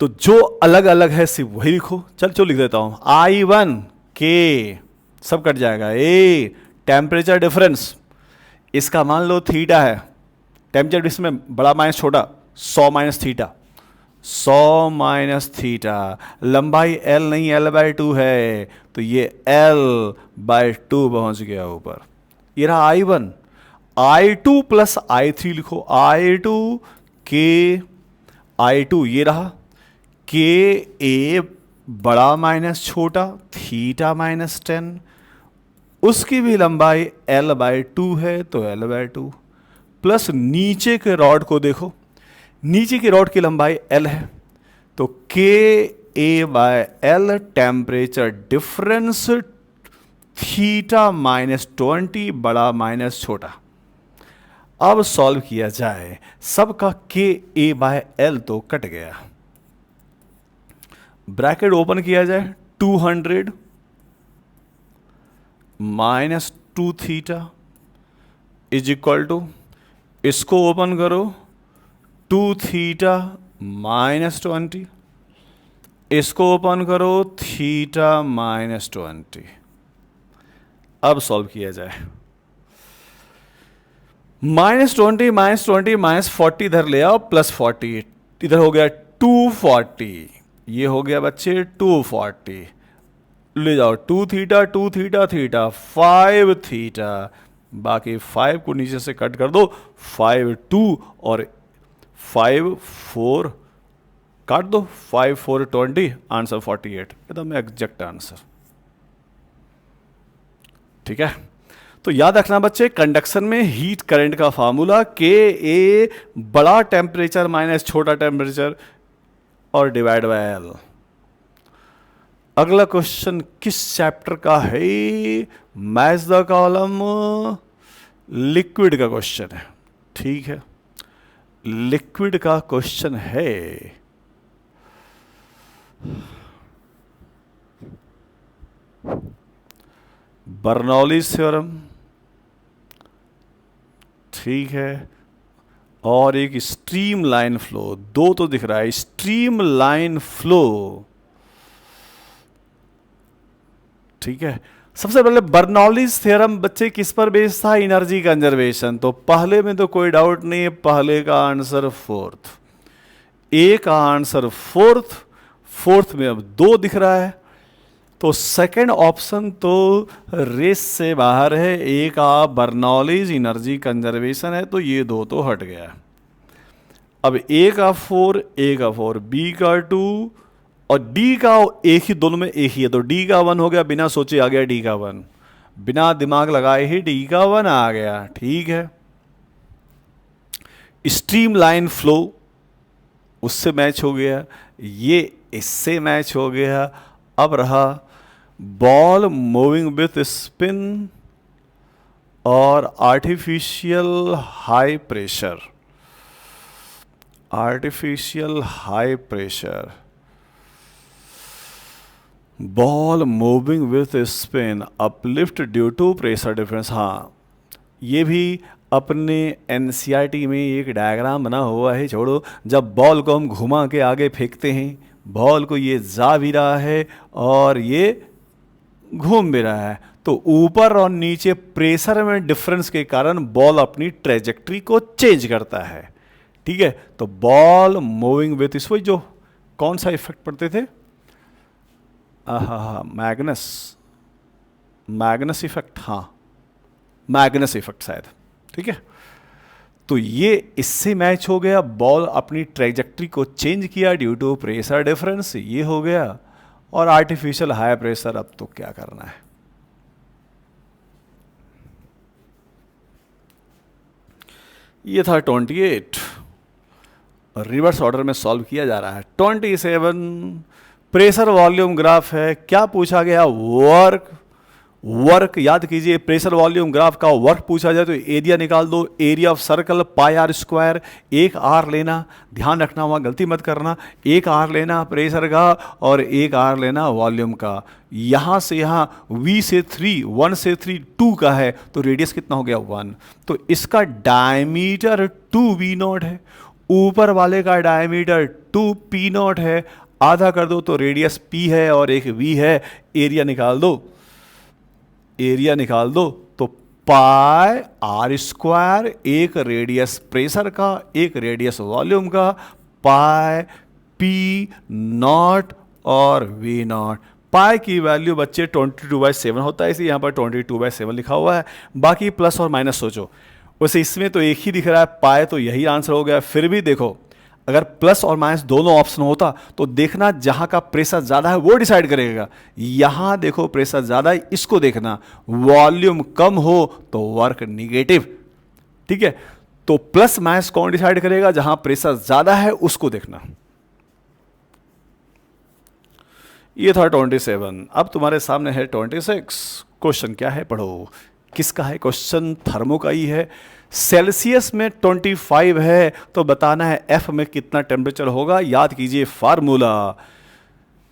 तो जो अलग अलग है सिर्फ वही लिखो। चलो लिख देता हूं, I1 K, सब कट जाएगा। A टेम्परेचर डिफरेंस, इसका मान लो थीटा है। टेम्परेचर इसमें बड़ा माइनस छोटा, 100 माइनस थीटा, 100 माइनस थीटा। लंबाई L नहीं L/2 है, तो ये L/2 पहुंच गया ऊपर। ये रहा I1। I2 प्लस I3 लिखो, I2 I2 ये रहा KA बड़ा माइनस छोटा, थीटा माइनस 10। उसकी भी लंबाई L/2 है, तो L/2 प्लस नीचे के रॉड को देखो, नीचे की रॉड की लंबाई L है, तो KA/L temperature difference theta minus 20 बड़ा माइनस छोटा। अब सॉल्व किया जाए, सबका KA/L तो कट गया। ब्रैकेट ओपन किया जाए, 200 minus 2 theta is equal to, इसको ओपन करो, 2 थीटा माइनस 20, इसको ओपन करो, थीटा माइनस 20। अब सॉल्व किया जाए, -20 माइनस 40 इधर ले आओ, प्लस 40 इधर हो गया 240, ये हो गया बच्चे 240। ले जाओ 2 थीटा 2 थीटा थीटा 5 थीटा, बाकी 5 को नीचे से कट कर दो, 5 2 और 5 4 काट दो, 5 4 20, आंसर 48, एकदम एग्जैक्ट आंसर, ठीक है। तो याद रखना बच्चे, कंडक्शन में हीट करंट का फार्मूला KA बड़ा टेम्परेचर माइनस छोटा टेम्परेचर और डिवाइड बाय L। अगला क्वेश्चन किस चैप्टर का है? मैच द कॉलम, लिक्विड का क्वेश्चन है, ठीक है। लिक्विड का क्वेश्चन है, बर्नौलीज थ्योरम, ठीक है, और एक स्ट्रीम लाइन फ्लो। दो तो दिख रहा है, स्ट्रीम लाइन फ्लो, ठीक है। सबसे पहले बर्नौलीज थ्योरम बच्चे किस पर बेस्ड था? Energy conservation. तो पहले में तो कोई डाउट नहीं है, पहले का आंसर फोर्थ, ए का आंसर फोर्थ में अब 2 दिख रहा है, तो सेकंड ऑप्शन तो रेस से बाहर है। ए का बर्नौलीज एनर्जी कंजर्वेशन है, तो ये 2 तो हट गया। अब ए का 4, बी का 2 और डी का एक ही, दोनों में एक ही है, तो डी का 1 हो गया, बिना सोचे आ गया डी का 1, बिना दिमाग लगाए ही डी का 1 आ गया, ठीक है। स्ट्रीम लाइन फ्लो उससे मैच हो गया, ये इससे मैच हो गया। अब रहा बॉल मूविंग विथ स्पिन और artificial high pressure, ball moving with spin uplift due to pressure difference. हाँ, ये भी अपने एनसीईआरटी में एक डायग्राम बना हुआ है, छोड़ो। जब बॉल को हम घुमा के आगे फेंकते हैं, बॉल को ये जा भी रहा है और ये घूम भी रहा है, तो ऊपर और नीचे प्रेशर में डिफरेंस के कारण बॉल अपनी ट्रेजेक्ट्री को चेंज करता है। ठीक है, तो बॉल मूविंग विथ इस जो कौन सा इफेक्ट पढ़ते थे, मैग्नस इफेक्ट, हाँ मैग्नस इफेक्ट शायद। ठीक है, तो ये इससे मैच हो गया, बॉल अपनी ट्रेजेक्ट्री को चेंज किया ड्यू टू प्रेशर डिफरेंस, ये हो गया। और आर्टिफिशियल हाई प्रेशर, अब तो क्या करना है। ये था 28, रिवर्स ऑर्डर में सॉल्व किया जा रहा है। 27 प्रेशर वॉल्यूम ग्राफ है। क्या पूछा गया, वर्क याद कीजिए, प्रेशर वॉल्यूम ग्राफ का वर्क पूछा जाए तो एरिया निकाल दो, area of circle pi R square, एक आर लेना, ध्यान रखना वहाँ गलती मत करना, एक आर लेना प्रेशर का और एक आर लेना वॉल्यूम का। यहाँ से यहाँ V से 3, 1 से 3 2 का है, तो रेडियस कितना हो गया 1, तो इसका डायमीटर 2V0 है, ऊपर वाले का डायमीटर 2P0 है, आधा कर दो तो रेडियस P है और एक V है, एरिया निकाल दो तो पाई आर स्क्वायर, एक रेडियस प्रेशर का एक रेडियस वॉल्यूम का, पाई पी नॉट और वी नॉट। पाई की वैल्यू बच्चे 22/7 होता है, इसलिए यहाँ पर 22/7 लिखा हुआ है, बाकी प्लस और माइनस सोचो। वैसे इसमें तो एक ही दिख रहा है पाई, तो यही आंसर हो गया। फिर भी देखो, अगर प्लस और माइनस दोनों ऑप्शन होता तो देखना जहां का प्रेशर ज़्यादा है वो डिसाइड करेगा। यहां देखो प्रेशर ज़्यादा है, इसको देखना, वॉल्यूम कम हो तो वर्क निगेटिव। ठीक है, तो प्लस माइनस कौन डिसाइड करेगा, जहां प्रेशर ज़्यादा है उसको देखना। ये था 27। अब तुम्हारे सामने है 26। क्वेश्चन क्या है, पढ़ो। किसका है क्वेश्चन, थर्मो का ही है। सेल्सियस में 25 है तो बताना है एफ में कितना टेम्परेचर होगा। याद कीजिए फार्मूला,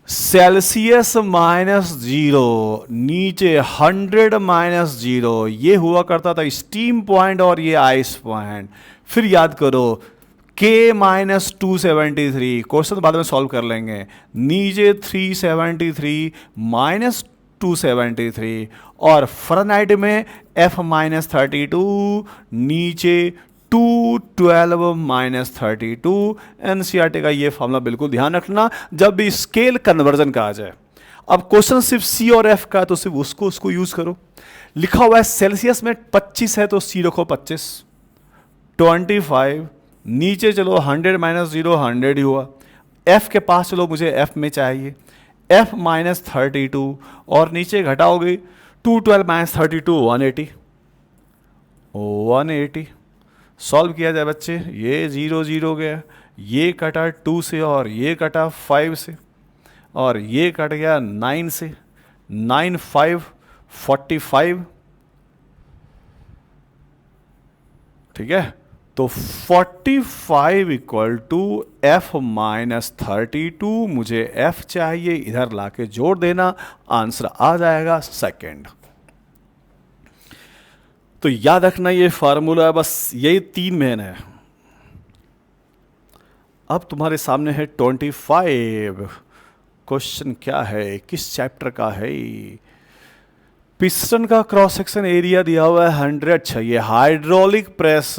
सेल्सियस -0 नीचे 100 -0, ये हुआ करता था स्टीम पॉइंट और ये आइस पॉइंट। फिर याद करो K -273, क्वेश्चन बाद में सॉल्व कर लेंगे, नीचे 373 -273, और फ़ारेनहाइट में F -32, नीचे 212 -32। एनसीईआरटी का ये फॉर्मूला बिल्कुल ध्यान रखना जब भी स्केल कन्वर्जन का आ जाए। अब क्वेश्चन सिर्फ C और F का, तो सिर्फ उसको यूज करो। लिखा हुआ है सेल्सियस में 25 है तो C रखो 25, 25 नीचे चलो 100 -0 100 ही हुआ। F के पास चलो, मुझे F में चाहिए, F -32 और नीचे घटाओगे 212 -32 180। सॉल्व किया जाए बच्चे, ये 0 0 गया, ये कटा 2 से और ये कटा 5 से और ये कट गया 9 से, 9 5 45। ठीक है, तो 45 = F -32, मुझे F चाहिए, इधर लाके जोड़ देना, आंसर आ जाएगा सेकंड। तो याद रखना ये फार्मूला, बस यही 3 मेन है। अब तुम्हारे सामने है 25। क्वेश्चन क्या है, किस चैप्टर का है, पिस्टन का क्रॉस सेक्शन एरिया दिया हुआ है 100 चाहिए, hydraulic press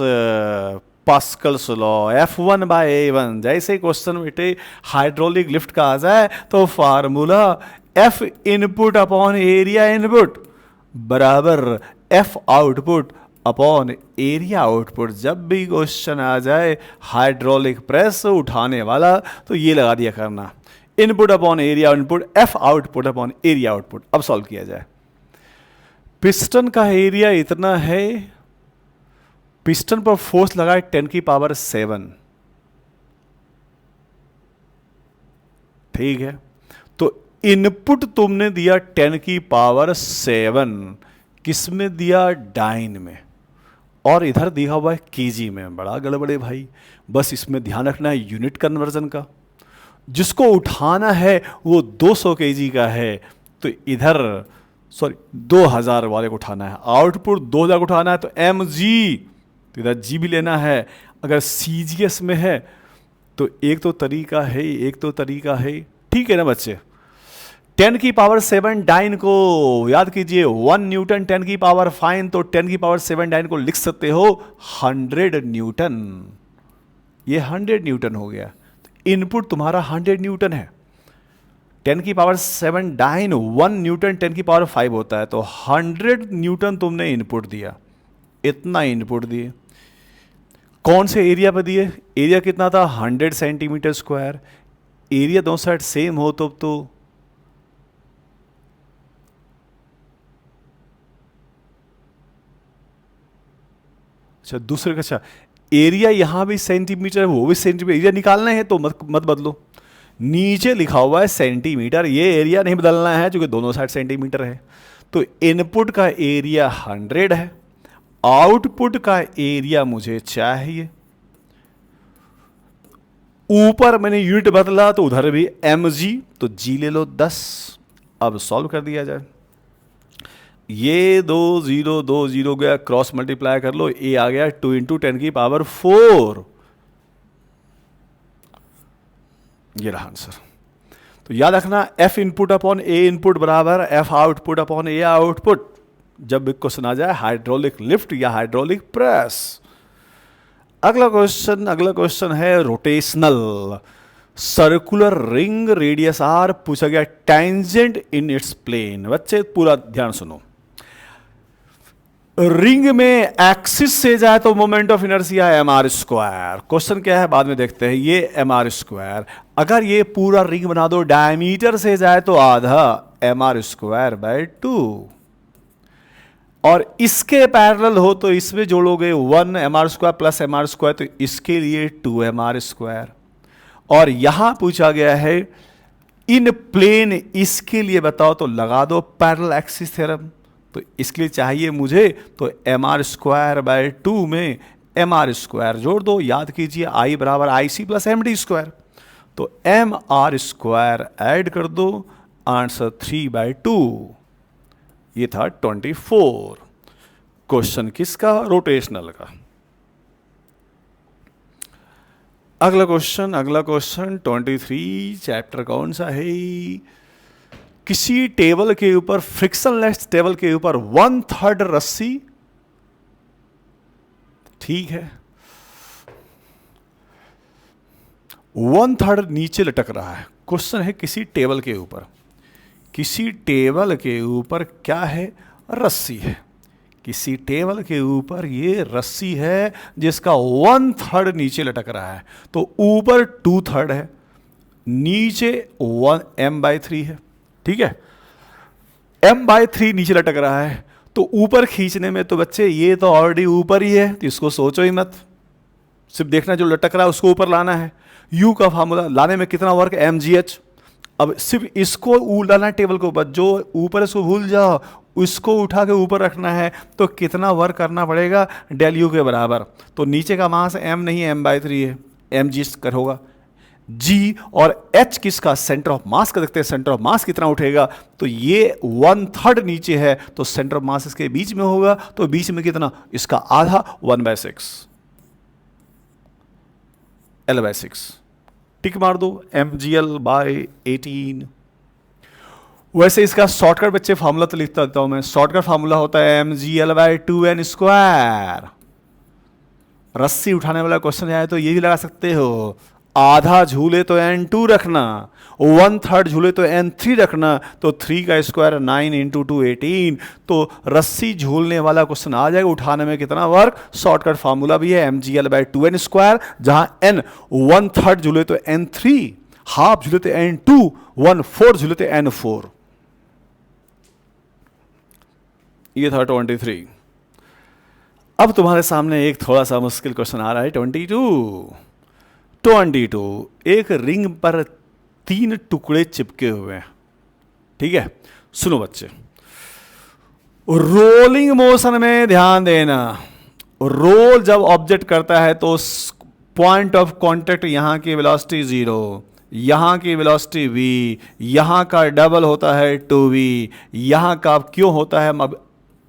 Pascal's law, F1/A1। जैसे क्वेश्चन बेटे हाइड्रोलिक लिफ्ट का आ जाए तो formula F input upon area input बराबर F output upon area output. जब भी क्वेश्चन आ जाए हाइड्रोलिक प्रेस उठाने वाला तो ये लगा दिया करना, input upon area input, F output upon area output. अब सॉल्व किया जाए, पिस्टन का एरिया इतना है, पिस्टन पर फोर्स लगाए 10⁻⁷। ठीक है, तो इनपुट तुमने दिया 10⁻⁷, किस में दिया, डाइन में, और इधर दिया हुआ है केजी में। बड़ा गड़बड़े भाई, बस इसमें ध्यान रखना है यूनिट कन्वर्जन का। जिसको उठाना है वो 200 केजी का है, तो इधर सॉरी 2000 वाले को उठाना है, आउटपुट 2000 को उठाना है तो mg, तो इधर g भी लेना है। अगर cgs में है तो एक तो तरीका है, एक तो तरीका है, ठीक है ना बच्चे। 10 की पावर 7 डाइन को याद कीजिए 1 न्यूटन, 10 की पावर 5 तो 10 की पावर 7 डाइन को लिख सकते हो 100 न्यूटन। ये 100 न्यूटन हो गया। इनपुट तुम्हारा 100 न्यूटन है। 10 की पावर 7 डाइन 1 न्यूटन 10 की पावर 5 होता है, तो 100 न्यूटन तुमने इनपुट दिया, इतना इनपुट दिए। कौन से एरिया पर दिए? एरिया कितना था? 100 सेंटीमीटर स्क्वायर। एरिया दोनों साइड सेम हो तो अच्छा दूसरे का, अच्छा एरिया यहां भी सेंटीमीटर, वो भी सेंटीमीटर, एरिया निकालना है तो मत बदलो, नीचे लिखा हुआ है सेंटीमीटर, ये एरिया नहीं बदलना है क्योंकि दोनों साइड सेंटीमीटर है। तो इनपुट का एरिया 100 है, आउटपुट का एरिया मुझे चाहिए। ऊपर मैंने यूनिट बदला तो उधर भी mg, तो g ले लो 10। अब सॉल्व कर दिया जाए। ये 2 0 गया, क्रॉस मल्टीप्लाई कर लो, a आ गया 2 इंटू 10 की पावर 4। ये रहा आंसर। तो याद रखना f input upon a input बराबर f output upon a output, जब भी क्वेश्चन आ जाए हाइड्रोलिक लिफ्ट या हाइड्रोलिक प्रेस। अगला क्वेश्चन है rotational. Circular ring radius r, पूछा गया टेंजेंट इन इट्स प्लेन। बच्चे पूरा ध्यान सुनो। रिंग में एक्सिस से जाए तो moment of inertia mr square. Question क्या है बाद में देखते हैं। ये mr स्क्वायर, अगर ये पूरा रिंग बना दो डायमीटर से जाए तो आधा mr स्क्वायर बाय 2, और इसके पैरेलल हो तो इसमें जोड़ोगे 1 mr square plus mr square, तो इसके लिए 2 mr स्क्वायर। और यहां पूछा गया है इन प्लेन, इसके लिए बताओ तो लगा दो पैरेलल एक्सिस थ्योरम। तो इसके लिए चाहिए मुझे तो mr स्क्वायर बाय 2 में mr स्क्वायर जोड़ दो। याद कीजिए I बराबर IC प्लस md स्क्वायर, तो mr स्क्वायर ऐड कर दो, आंसर 3/2। ये था 24 क्वेश्चन किसका? रोटेशनल का। अगला क्वेश्चन 23 चैप्टर कौन सा है? किसी टेबल के ऊपर, फ्रिक्शनलेस टेबल के ऊपर 1/3 रस्सी, ठीक है, 1/3 नीचे लटक रहा है। क्वेश्चन है किसी टेबल के ऊपर, किसी टेबल के ऊपर क्या है? रस्सी है। किसी टेबल के ऊपर ये रस्सी है जिसका 1/3 नीचे लटक रहा है। तो ऊपर 2/3 है, नीचे 1m/3 है, ठीक है। m/3 नीचे लटक रहा है, तो ऊपर खींचने में तो बच्चे ये तो ऑलरेडी ऊपर ही है, तो इसको सोचो ही मत, सिर्फ देखना जो लटक रहा है उसको ऊपर लाना है। u का फार्मूला लाने में कितना वर्क? mgh। अब सिर्फ इसको उलाना है टेबल के ऊपर, जो ऊपर इसको भूल जाओ, उसको उठा के ऊपर रखना है, तो कितना वर्क करना पड़ेगा? डेल यू के बराबर। तो नीचे का मास m नहीं है, m/3 है, mg कर होगा। g और h किसका? सेंटर ऑफ मास का। देखते हैं सेंटर ऑफ मास कितना उठेगा। तो ये 1/3 नीचे है, तो सेंटर ऑफ मास इसके बीच में होगा, तो बीच में कितना? इसका आधा, 1/6, L/6। टिक मार दो, mgl/18। वैसे इसका शॉर्टकट बच्चे फार्मूला तो लिखता देता हूं मैं। शॉर्टकट फार्मूला होता है mgl/2n स्क्वायर। रस्सी उठाने वाला क्वेश्चन आए तो ये भी लगा सकते हो, आधा झूले तो n2 रखना, 1/3 झूले तो n3 रखना, तो 3 का स्क्वायर 9 इंटू 2 18। तो रस्सी झूलने वाला क्वेश्चन आ जाएगा, उठाने में कितना वर्क? शॉर्टकट फार्मूला भी है mgl/2n स्क्वायर, जहां n 1/3 झूले तो n3, हाफ झूले तो n2, 1/4 झूले तो n4। ये था 23। अब तुम्हारे सामने एक थोड़ा सा मुश्किल क्वेश्चन आ रहा है 22। एक रिंग पर 3 टुकड़े चिपके हुए हैं, ठीक है। सुनो बच्चे, रोलिंग मोशन में ध्यान देना। रोल जब ऑब्जेक्ट करता है तो पॉइंट ऑफ कांटेक्ट यहां की वेलोसिटी 0, यहाँ की वेलोसिटी v, यहाँ का डबल होता है 2v, यहाँ का क्यों होता है अब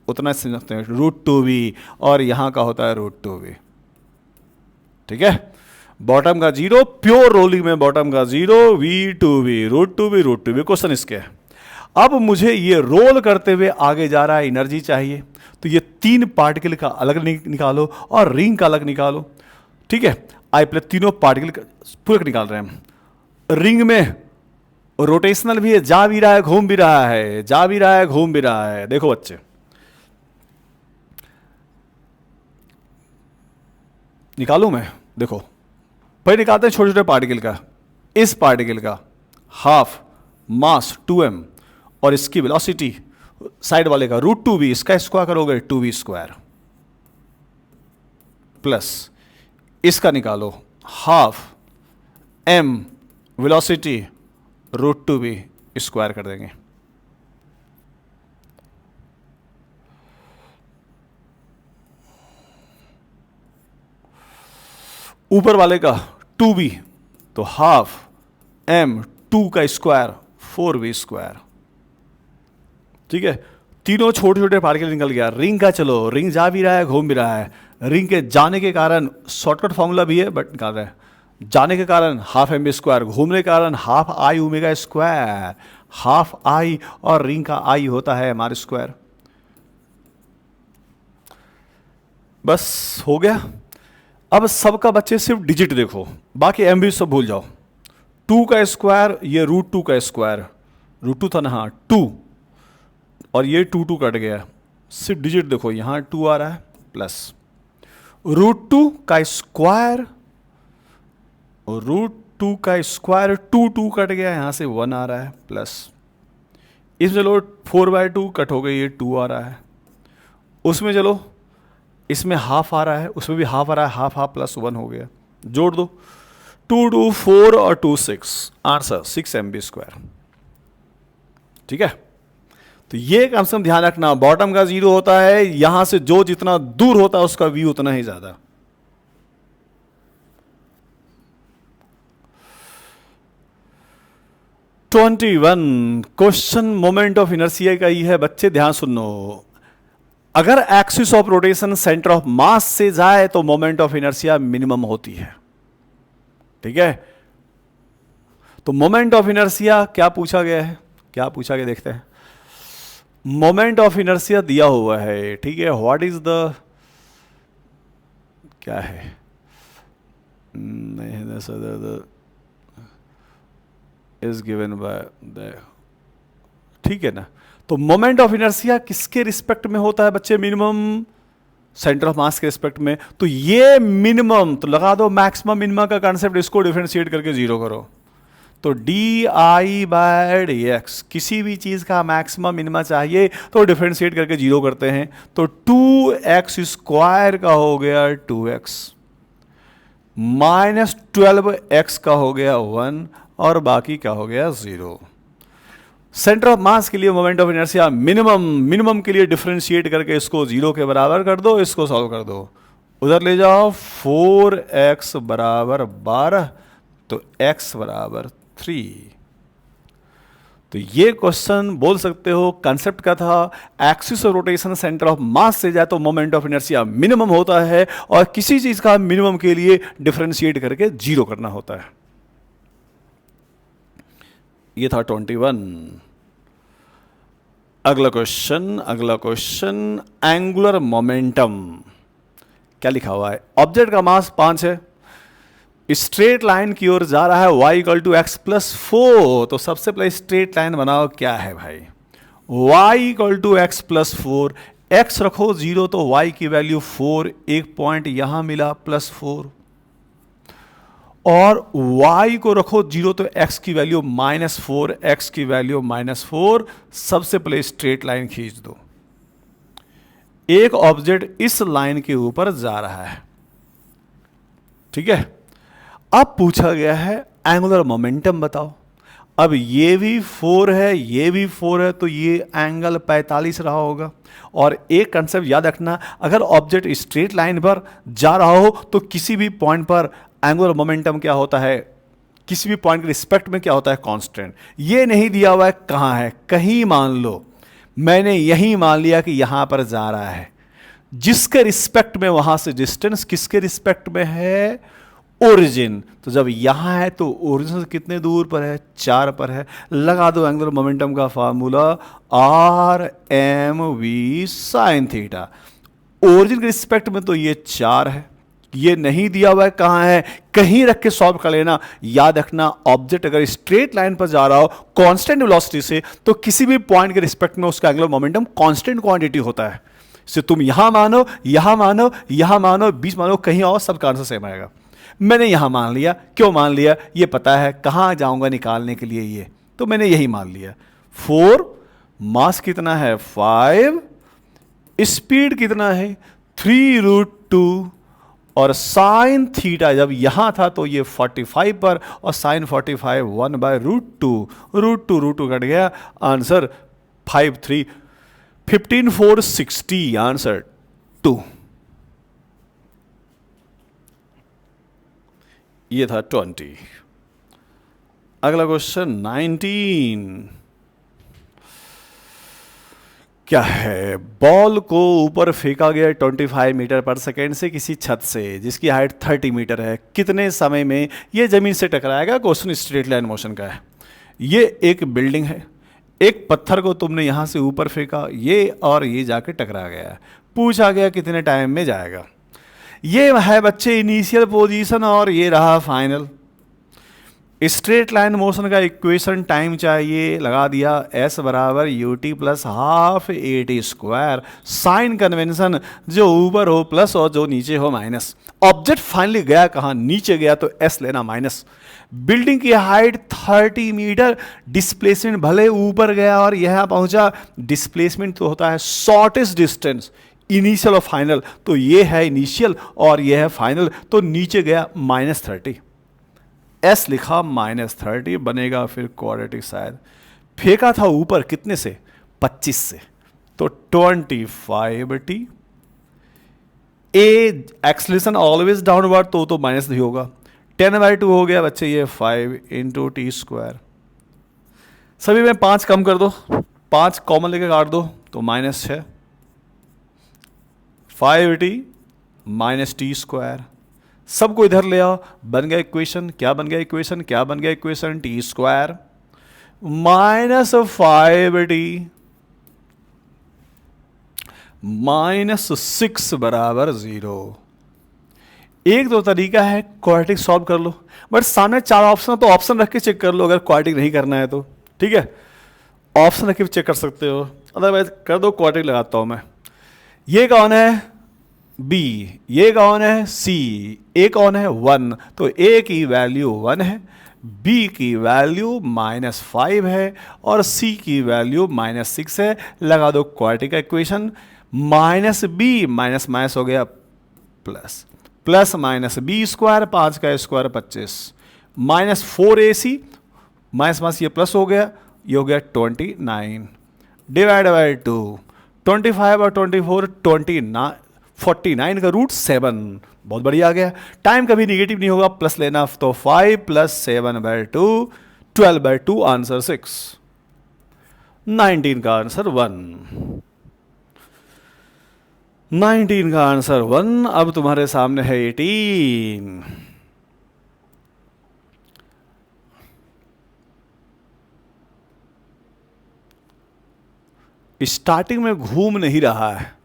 उतना समझते हैं √2v, और यहाँ का होता है √2v। ठीक है, बॉटम का 0, प्योर रोलिंग में बॉटम का 0, v2v, √2v क्वेश्चन इसके है। अब मुझे ये रोल करते हुए आगे जा रहा है, एनर्जी चाहिए, तो ये 3 पार्टिकल का अलग निकालो और रिंग का अलग निकालो। ठीक है, आई प्लस तीनों पार्टिकल पूरे निकाल रहे हैं। रिंग में रोटेशनल भी है, जा भी रहा है घूम भी रहा है, जा भी रहा है घूम भी रहा है। देखो बच्चे, निकालूं मैं, देखो पहले निकालते हैं छोटे छोटे पार्टिकल का। इस पार्टिकल का हाफ मास 2m और इसकी वेलोसिटी साइड वाले का √2v, इसका स्क्वायर करोगे 2v² प्लस इसका निकालो half m velocity √2v square कर देंगे। ऊपर वाले का 2v, तो हाफ m 2 का स्क्वायर 4v²। ठीक है, तीनों छोटे छोटे पार्टिकल निकल गया। रिंग का चलो, रिंग जा भी रहा है घूम भी रहा है। रिंग के जाने के कारण शॉर्टकट फॉर्मूला भी है बट निकाल रहे हैं, जाने के कारण हाफ m², घूमने के कारण हाफ i ω², हाफ i और रिंग का i होता है mr²। बस हो गया। अब सबका बच्चे सिर्फ डिजिट देखो, बाकी एम भी सब भूल जाओ। 2 का स्क्वायर, ये √2 का स्क्वायर, √2 था ना, हाँ 2, और ये 2 कट गया। सिर्फ डिजिट देखो, यहाँ 2 आ रहा है प्लस √2 का स्क्वायर, √2 का स्क्वायर 2 कट गया, यहाँ से 1 आ रहा है प्लस इसमें चलो 4/2 कट हो गई, ये 2 आ रहा है। उसमें चलो इसमें हाफ आ रहा है, उसमें भी हाफ आ रहा है, हाफ हाफ प्लस 1 हो गया, जोड़ दो 2 2 4 और 2 6, आंसर 6 mv²। ठीक है, तो ये कम से कम ध्यान रखना, बॉटम का 0 होता है, यहां से जो जितना दूर होता है उसका v उतना ही ज्यादा। क्वेश्चन मोमेंट ऑफ इनर्शिया का ही है बच्चे, ध्यान सुनो। अगर axis of rotation centre of mass से जाए तो मोमेंट ऑफ इनर्शिया मिनिमम होती है। ठीक है, तो मोमेंट ऑफ इनर्शिया क्या पूछा गया है, क्या पूछा गया देखते हैं। मोमेंट ऑफ इनर्शिया दिया हुआ है, ठीक है, व्हाट इज द, क्या है, इज गिवन बाय द, ठीक है ना। तो मोमेंट ऑफ इनर्शिया किसके रिस्पेक्ट में होता है बच्चे, मिनिमम सेंटर ऑफ मास के रिस्पेक्ट में। तो ये मिनिमम, तो लगा दो मैक्सिमम मिनिमम का कंसेप्ट, इसको डिफरेंशिएट करके 0 करो, तो di/dx, किसी भी चीज का मैक्सिमम मिनिमम चाहिए तो डिफरेंशिएट करके 0 करते हैं। तो 2x² का हो गया 2x, माइनस 12x का हो गया 1, और बाकी क्या हो गया 0। सेंटर ऑफ मास के लिए मोमेंट ऑफ इनर्शिया मिनिमम के लिए डिफरेंशिएट करके इसको 0 के बराबर कर दो, इसको सॉल्व कर दो, उधर ले जाओ 4x = 12, तो x = 3। तो ये क्वेश्चन बोल सकते हो कंसेप्ट का था, axis of rotation centre of mass से जाए तो मोमेंट ऑफ इनर्शिया मिनिमम होता है, और किसी चीज का मिनिमम के लिए डिफरेंशिएट करके 0 करना होता है। ये था 21। अगला क्वेश्चन एंगुलर मोमेंटम। क्या लिखा हुआ है, ऑब्जेक्ट का मास 5 है, स्ट्रेट लाइन की ओर जा रहा है, y = x + 4। तो सबसे पहले स्ट्रेट लाइन बनाओ, क्या है भाई, y = x + 4, x रखो 0 तो y की वैल्यू 4, एक पॉइंट यहां मिला +4, और y को रखो 0 तो x की वैल्यू -4, x की वैल्यू -4। सबसे पहले स्ट्रेट लाइन खींच दो, एक ऑब्जेक्ट इस लाइन के ऊपर जा रहा है। ठीक है, अब पूछा गया है एंगुलर मोमेंटम बताओ। अब ये भी 4 है, ये भी 4 है, तो ये एंगल 45 रहा होगा। और एक कंसेप्ट याद रखना, अगर ऑब्जेक्ट स्ट्रेट लाइन पर जा रहा हो तो किसी भी पॉइंट पर एंगुलर मोमेंटम क्या होता है, किसी भी पॉइंट के रिस्पेक्ट में क्या होता है, कांस्टेंट। ये नहीं दिया हुआ है कहाँ है, कहीं मान लो मैंने यही मान लिया कि यहां पर जा रहा है, जिसके रिस्पेक्ट में वहां से डिस्टेंस किसके रिस्पेक्ट में है, ओरिजिन। तो जब यहां है तो ओरिजिन से कितने दूर पर है, 4 पर है। लगा दो एंगुलर मोमेंटम का formula, R M V sine theta. Origin के रिस्पेक्ट में तो ये 4 है, ये नहीं दिया हुआ है कहां है, कहीं रख के सॉल्व कर लेना। याद रखना ऑब्जेक्ट अगर स्ट्रेट लाइन पर जा रहा हो कांस्टेंट वेलोसिटी से, तो किसी भी पॉइंट के रिस्पेक्ट में उसका एंगुलर मोमेंटम कांस्टेंट क्वांटिटी होता है। से तुम यहां मानो, यहां मानो, यहां मानो, बीच मानो, कहीं और, सबका आंसर सेम आएगा। मैंने यहां मान लिया, क्यों मान लिया, ये पता है कहां जाऊंगा निकालने के लिए, ये तो मैंने यही मान लिया। 4, मास कितना है 5, स्पीड कितना है 3√2, और साइन थीटा जब यहां था तो ये 45 पर, और साइन 45 1/√2, √2 कट गया, आंसर 15,460, आंसर 2। ये था 20। अगला क्वेश्चन 19 क्या है, बॉल को ऊपर फेंका गया 25 मीटर पर सेकेंड से किसी छत से जिसकी हाइट 30 मीटर है, कितने समय में यह जमीन से टकराएगा। क्वेश्चन स्ट्रेट लाइन मोशन का है। ये एक बिल्डिंग है, एक पत्थर को तुमने यहां से ऊपर फेंका, ये और ये जाके टकरा गया, पूछा गया कितने टाइम में जाएगा। ये है बच्चे इनिशियल पोजीशन और ये रहा फाइनल। स्ट्रेट लाइन मोशन का इक्वेशन टाइम चाहिए, लगा दिया s बराबर ut plus half at²। Sign convention, जो ऊपर हो प्लस और जो नीचे हो माइनस। ऑब्जेक्ट फाइनली गया कहाँ, नीचे गया तो s लेना माइनस। बिल्डिंग की हाइट 30 मीटर, डिस्प्लेसमेंट भले ऊपर गया और यहां पहुंचा, डिस्प्लेसमेंट तो होता है शॉर्टेस्ट डिस्टेंस, इनिशियल और फाइनल। तो ये है इनिशियल और ये है फाइनल, तो नीचे गया -30, s लिखा -30 बनेगा फिर क्वाड्रेटिक। शायद फेंका था ऊपर कितने से, 25 से, तो 25t। ए एक्सलेशन ऑलवेज डाउनवर्ड, तो माइनस नहीं होगा, 10/2 हो गया बच्चे, ये 5 × t²। सभी में 5 कम कर दो, 5 कॉमन लेके काट दो तो -6, 5t -t²। सबको इधर ले आओ, बन गया इक्वेशन। क्या बन गया इक्वेशन, क्या बन गया इक्वेशन, t² -5t -6 बराबर 0। एक दो तरीका है, क्वाड्रेटिक सॉल्व कर लो, बट सामने 4 ऑप्शन तो ऑप्शन रख के चेक कर लो, अगर क्वाड्रेटिक नहीं करना है तो ठीक है, ऑप्शन रख के चेक कर सकते हो, अदरवाइज कर दो। क्वाड्रेटिक लगाता हूं मैं। ये कौन है b, ये कौन है c, a कौन है 1, तो a की वैल्यू 1 है, b की वैल्यू -5 है और c की वैल्यू -6 है। लगा दो क्वाड्रेटिक इक्वेशन, -b माइनस हो गया प्लस, प्लस -b², 5 का स्क्वायर 25, -4ac, माइनस ये प्लस हो गया, ये हो गया 29 डिवाइड बाई 2, 25 और 24 29, 49 का √7, बहुत बढ़िया आ गया। टाइम कभी निगेटिव नहीं होगा, प्लस लेना, तो 5 + 7/2, 12/2, आंसर 6। 19 का आंसर 1, 19 का आंसर 1। अब तुम्हारे सामने है 18। स्टार्टिंग में घूम नहीं रहा है,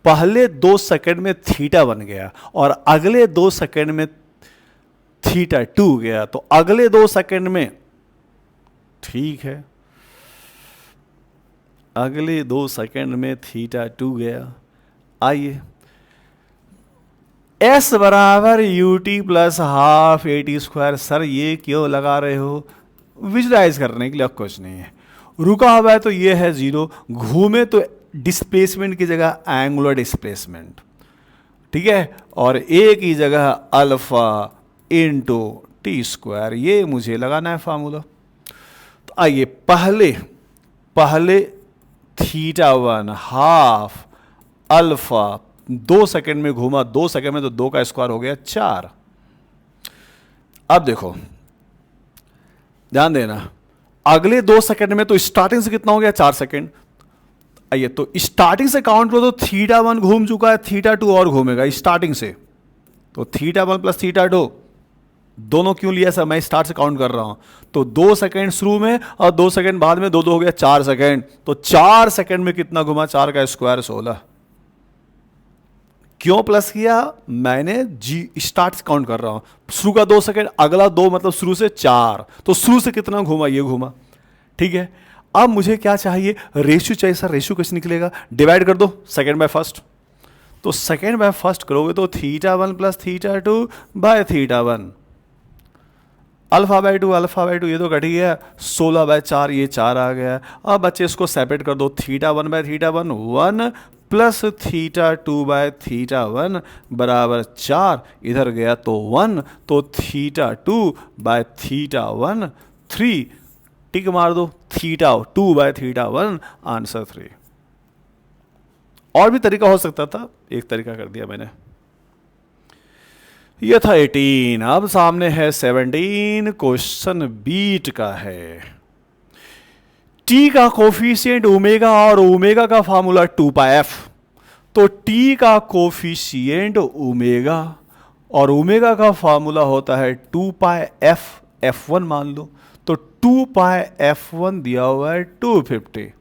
पहले 2 सेकंड में थीटा बन गया और अगले 2 सेकंड में थीटा 2 गया, तो अगले 2 सेकंड में, ठीक है, अगले 2 सेकंड में थीटा 2 गया। आइए, s बराबर ut plus half at²। Sir ये क्यों लगा रहे हो, विजुलाइज करने के लिए, कुछ नहीं है। रुका हुआ है तो ये है 0, घूमे तो डिस्प्लेसमेंट की जगह एंगुलर डिस्प्लेसमेंट, ठीक है, और a की जगह अल्फा इंटू t², ये मुझे लगाना है फार्मूला। तो आइए, पहले θ1 हाफ अल्फा, 2 सेकंड में घूमा, 2 सेकंड में तो 2 का स्क्वायर हो गया 4। अब देखो, ध्यान देना, अगले 2 सेकंड में तो स्टार्टिंग से कितना हो गया 4 सेकंड। आइए तो स्टार्टिंग से काउंट करो तो θ1 घूम चुका है, θ2 और घूमेगा स्टार्टिंग से, तो θ1 प्लस θ2 दोनों क्यों लिया सर, मैं स्टार्ट से काउंट कर रहा हूं, तो 2 सेकंड शुरू में और 2 सेकंड बाद में, 2 2 हो गया 4 सेकंड, तो 4 सेकंड में कितना घुमा, 4 का स्क्वायर 16। क्यों प्लस किया, मैंने जी स्टार्ट से काउंट कर रहा हूं, शुरू का 2 सेकंड, अगला 2 मतलब शुरू से 4, तो शुरू से कितना घुमा, ये घुमा, ठीक है। अब मुझे क्या चाहिए, रेशियो चाहिए सर, रेशियो कैसे निकलेगा, डिवाइड कर दो सेकंड बाय फर्स्ट, तो सेकंड बाय फर्स्ट करोगे तो θ1 प्लस θ2 बाय θ1, अल्फा बाय 2 ये तो कट ही गया, 16 बाय 4 ये 4 आ गया। अब बच्चे इसको सेपरेट कर दो, θ1 बाय θ1 1 प्लस θ2 बाय θ1 बराबर 4, इधर गया तो 1, तो θ2 बाय θ1 3, टिक मार दो, θ2 बाय θ1 आंसर 3। और भी तरीका हो सकता था, एक तरीका कर दिया मैंने। यह था 18, अब सामने है 17, क्वेश्चन बीट का है। टी का कोफिशिएंट ओमेगा और ओमेगा का फार्मूला 2πf, तो टी का कोफिशिएंट ओमेगा और ओमेगा का फार्मूला होता है 2πf, f1 मान लो, तो 2πf1 दिया हुआ है 250।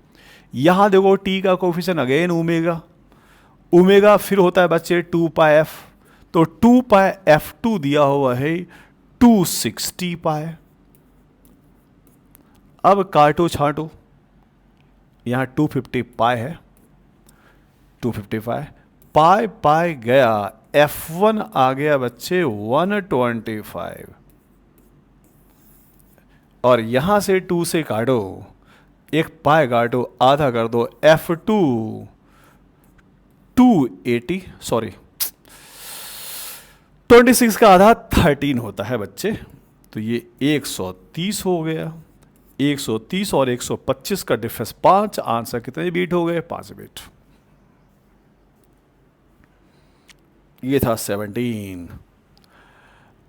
यहां देखो टी का कोफिशिएंट अगेन ओमेगा, ओमेगा फिर होता है बच्चे 2πf, तो 2πf2 दिया हुआ है 260 पाए। अब काटो छाटो, यहां 250 पाए है, 255 पाए पाए गया, f1 आ गया बच्चे 125, और यहां से 2 से काटो, एक पाए काटो, आधा कर दो, f2 280, सॉरी 26 का आधा 13 होता है बच्चे, तो ये 130 हो गया, 130 और 125 का डिफरेंस 5, आंसर कितने बीट हो गए, 5 बीट। ये था 17।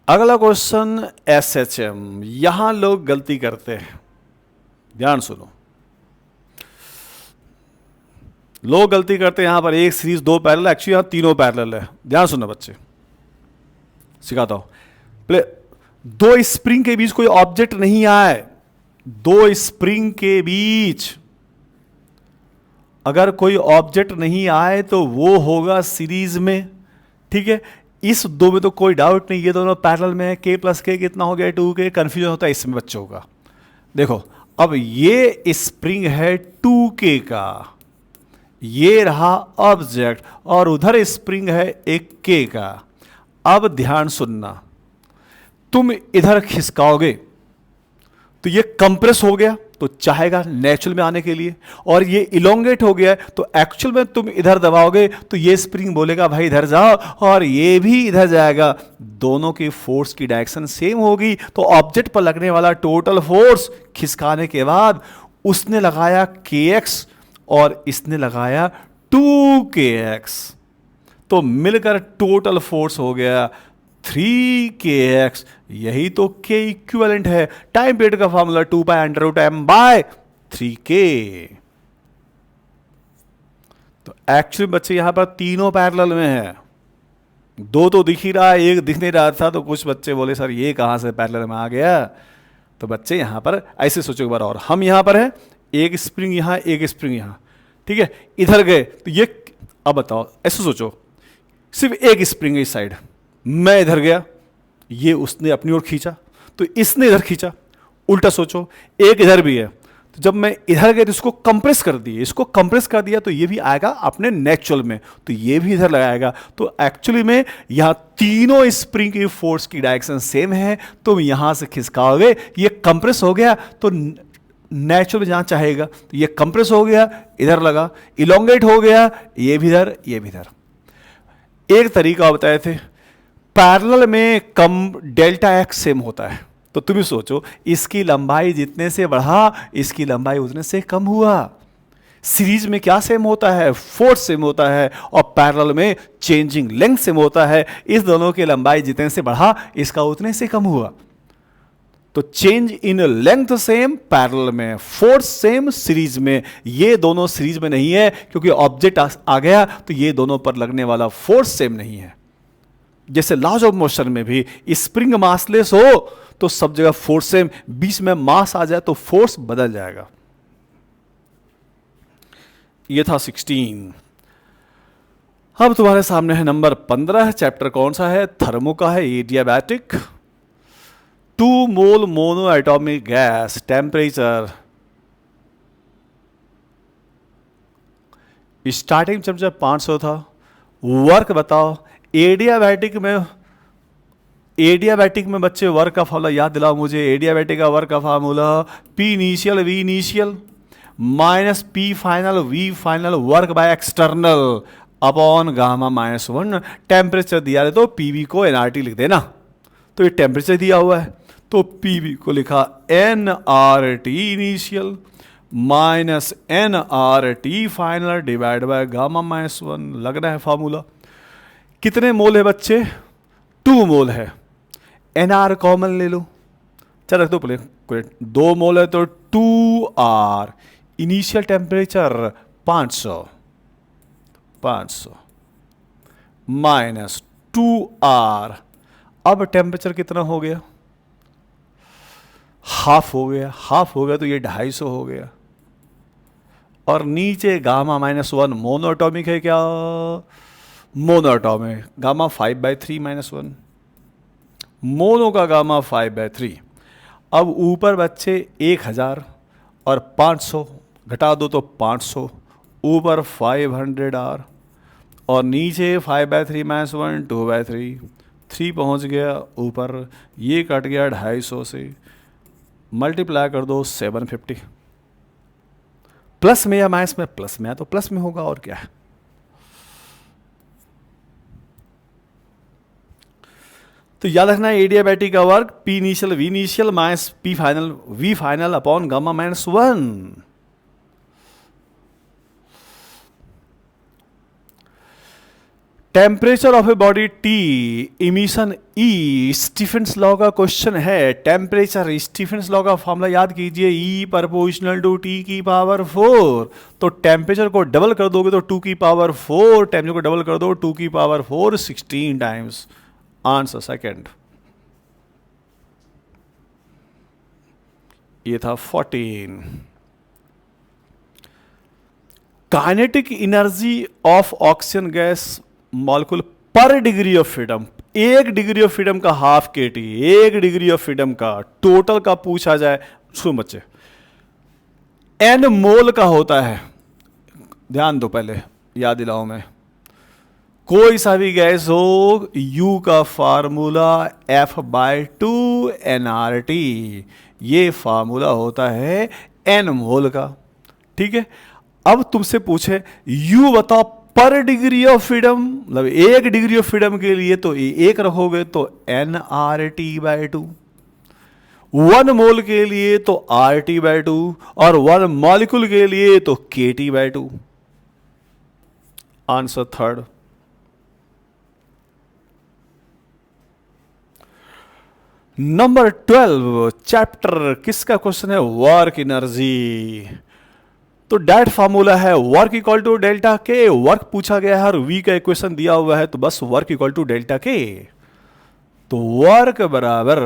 अगला क्वेश्चन SHM, यहां लोग गलती करते हैं, ध्यान सुनो, लोग गलती करते हैं यहां पर एक सीरीज 2 पैरेलल, एक्चुअली यहां तीनों पैरेलल है, ध्यान सुनो बच्चे, सिखाता हूं। 2 स्प्रिंग के बीच कोई ऑब्जेक्ट नहीं आए, 2 स्प्रिंग के बीच अगर कोई ऑब्जेक्ट नहीं आए तो वो होगा सीरीज में, ठीक है। इस 2 में तो कोई डाउट नहीं, ये दोनों पैरेलल में है, k प्लस k कितना हो गया 2k, कंफ्यूजन होता है इसमें बच्चों का। देखो अब ये स्प्रिंग है 2k का, ये रहा ऑब्जेक्ट, और उधर स्प्रिंग है एक k का। अब ध्यान सुनना, तुम इधर खिसकाओगे तो ये कंप्रेस हो गया, तो चाहेगा नेचुरल में आने के लिए, और ये इलोंगेट हो गया तो एक्चुअल में तुम इधर दबाओगे तो ये स्प्रिंग बोलेगा भाई इधर जाओ, और ये भी इधर जाएगा, दोनों की फोर्स की डायरेक्शन सेम होगी, तो ऑब्जेक्ट पर लगने वाला टोटल फोर्स खिसकाने के बाद उसने लगाया kx और इसने लगाया 2kx, तो मिलकर टोटल फोर्स हो गया 3kx, यही तो k इक्विवेलेंट है। टाइम पीरियड का फॉर्मूला 2π√m/3k। तो एक्चुअली बच्चे यहां पर तीनों पैरेलल में है, 2 तो दिख ही रहा है, 1 दिख नहीं रहा था, तो कुछ बच्चे बोले सर ये कहां से पैरेलल में आ गया। तो बच्चे यहां पर ऐसे सोचो एक बार, और हम यहां पर है, एक स्प्रिंग यहां, एक स्प्रिंग यहां, ठीक है, इधर गए तो ये, अब बताओ ऐसे सोचो, सिर्फ एक स्प्रिंग है इस साइड, मैं इधर गया, ये उसने अपनी ओर खींचा, तो इसने इधर खींचा, उल्टा सोचो एक इधर भी है, तो जब मैं इधर गया तो इसको कंप्रेस कर दिया, इसको कंप्रेस कर दिया, तो ये भी आएगा अपने नेचुरल में, तो ये भी इधर लगाएगा, तो एक्चुअली में यहां तीनों स्प्रिंग की फोर्स की डायरेक्शन सेम है, तो यहां से खिसकाओगे, ये कंप्रेस हो गया तो नेचुरल जहां चाहेगा, तो ये कंप्रेस हो गया, इधर लगा, इलोंगेट हो गया, ये भी इधर, ये भी इधर। एक तरीका बताए थे, पैरेलल में कम डेल्टा एक्स सेम होता है, तो तुम ही सोचो, इसकी लंबाई जितने से बढ़ा इसकी लंबाई उतने से कम हुआ। सीरीज में क्या सेम होता है, फोर्स सेम होता है, और पैरेलल में चेंजिंग लेंथ सेम होता है। इस दोनों की लंबाई जितने से बढ़ा इसका उतने से कम हुआ। तो change in length same, parallel में, फोर्स सेम, सीरीज में। ये दोनों सीरीज में नहीं है क्योंकि ऑब्जेक्ट आ गया तो ये दोनों पर लगने वाला फोर्स सेम नहीं है। जैसे लॉज ऑफ मोशन में भी स्प्रिंग मासलेस हो तो सब जगह फोर्स सेम, बीच में मास आ जाए तो फोर्स बदल जाएगा। ये था 16। अब तुम्हारे सामने है नंबर 15। चैप्टर कौन सा है? थर्मो का है, adiabatic. 2 mole mono atomic gas, temperature, starting temperature 500 था। वर्क बताओ। एडियाबैटिक में बच्चे वर्क का फॉर्मूला याद दिलाओ मुझे। एडियाबैटिक का वर्क का formula P initial V initial minus P final V final work by external upon gamma -1। Temperature दिया है तो पीवी को एनआरटी लिख देना। तो ये टेम्परेचर दिया हुआ है तो पीवी को लिखा NRT initial minus NRT final divide by gamma -1। लग रहा है फॉर्मूला। कितने मोल है बच्चे? 2 मोल है। एनआर कॉमन ले लो, चल रख दो पहले। 2 मोल है तो 2R। Initial temperature 500 minus 2R। अब टेम्परेचर कितना हो गया? हाफ हो गया। हाफ हो गया तो ये 250 हो गया। और नीचे गामा -1 मोनोटॉमिक है क्या? मोनोटॉमिक। गामा 5/3 -1, मोनो का गामा 5/3। अब ऊपर बच्चे 1000 और 500 घटा दो तो 500, ऊपर 500R और नीचे 5/3 -1 2/3, 3 पहुंच गया ऊपर। ये कट गया 250 से, मल्टीप्लाई कर दो 750। प्लस में या माइनस में? प्लस में है तो प्लस में होगा और क्या है। तो याद रखना एडियाबैटिक का work P initial V initial minus P final V final upon gamma -1। Temperature of a body T, emission E. Stefan's law का क्वेश्चन है। टेम्परेचर स्टीफेंस लॉ का फॉर्मूला याद कीजिए, ई प्रोपोर्शनल टू टी की power 4। तो temperature को double कर दोगे तो 2 की पावर 4, टेम्परेचर को डबल कर दो 2 की पावर 4 16 टाइम्स। Answer second. ये था 14। Kinetic energy of oxygen gas molecule per degree of freedom. 1 degree of freedom का half kT, 1 degree of freedom का टोटल का पूछा जाए। सुन बच्चे, एन मोल का होता है। ध्यान दो, पहले याद दिलाओ मैं। कोई सा भी गैस हो, U का फार्मूला F/2 nRT। ये फार्मूला होता है एन मोल का। ठीक है। अब तुमसे पूछे U बताओ पर डिग्री ऑफ फ्रीडम, मतलब 1 डिग्री ऑफ फ्रीडम के लिए तो 1 रखोगे तो nRT/2, 1 मोल के लिए तो RT/2 और 1 मॉलिक्यूल के लिए तो KT/2। Answer third. Number 12 chapter किसका क्वेश्चन है? Work energy. तो डायरेक्ट फार्मूला है वर्क इक्वल टू डेल्टा के। वर्क पूछा गया है और वी का इक्वेशन दिया हुआ है तो बस वर्क इक्वल टू डेल्टा के। तो वर्क बराबर,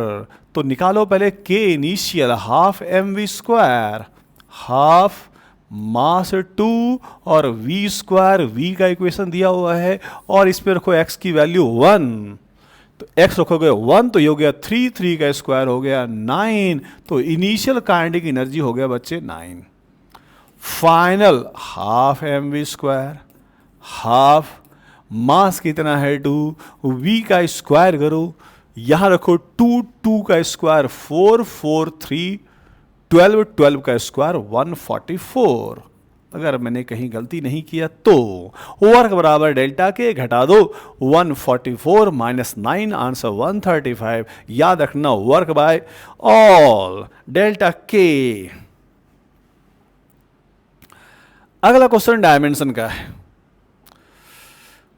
तो निकालो पहले के इनिशियल हाफ mv², हाफ मास 2 और v²। v का इक्वेशन दिया हुआ है और इस पे रखो x की वैल्यू 1। तो x रखोगे 1 तो ये हो गया 3, 3 का स्क्वायर हो गया 9। तो इनिशियल काइनेटिक एनर्जी हो गया बच्चे 9। फाइनल हाफ mv², हाफ मास कितना है 2, v का स्क्वायर करो, यहां रखो 2, 2 का स्क्वायर 4, 4 3 12, 12 का स्क्वायर 144। अगर मैंने कहीं गलती नहीं किया तो वर्क बराबर डेल्टा के घटा दो 144 माइनस 9, आंसर 135। याद रखना वर्क बाय ऑल डेल्टा के। अगला क्वेश्चन डायमेंशन का है।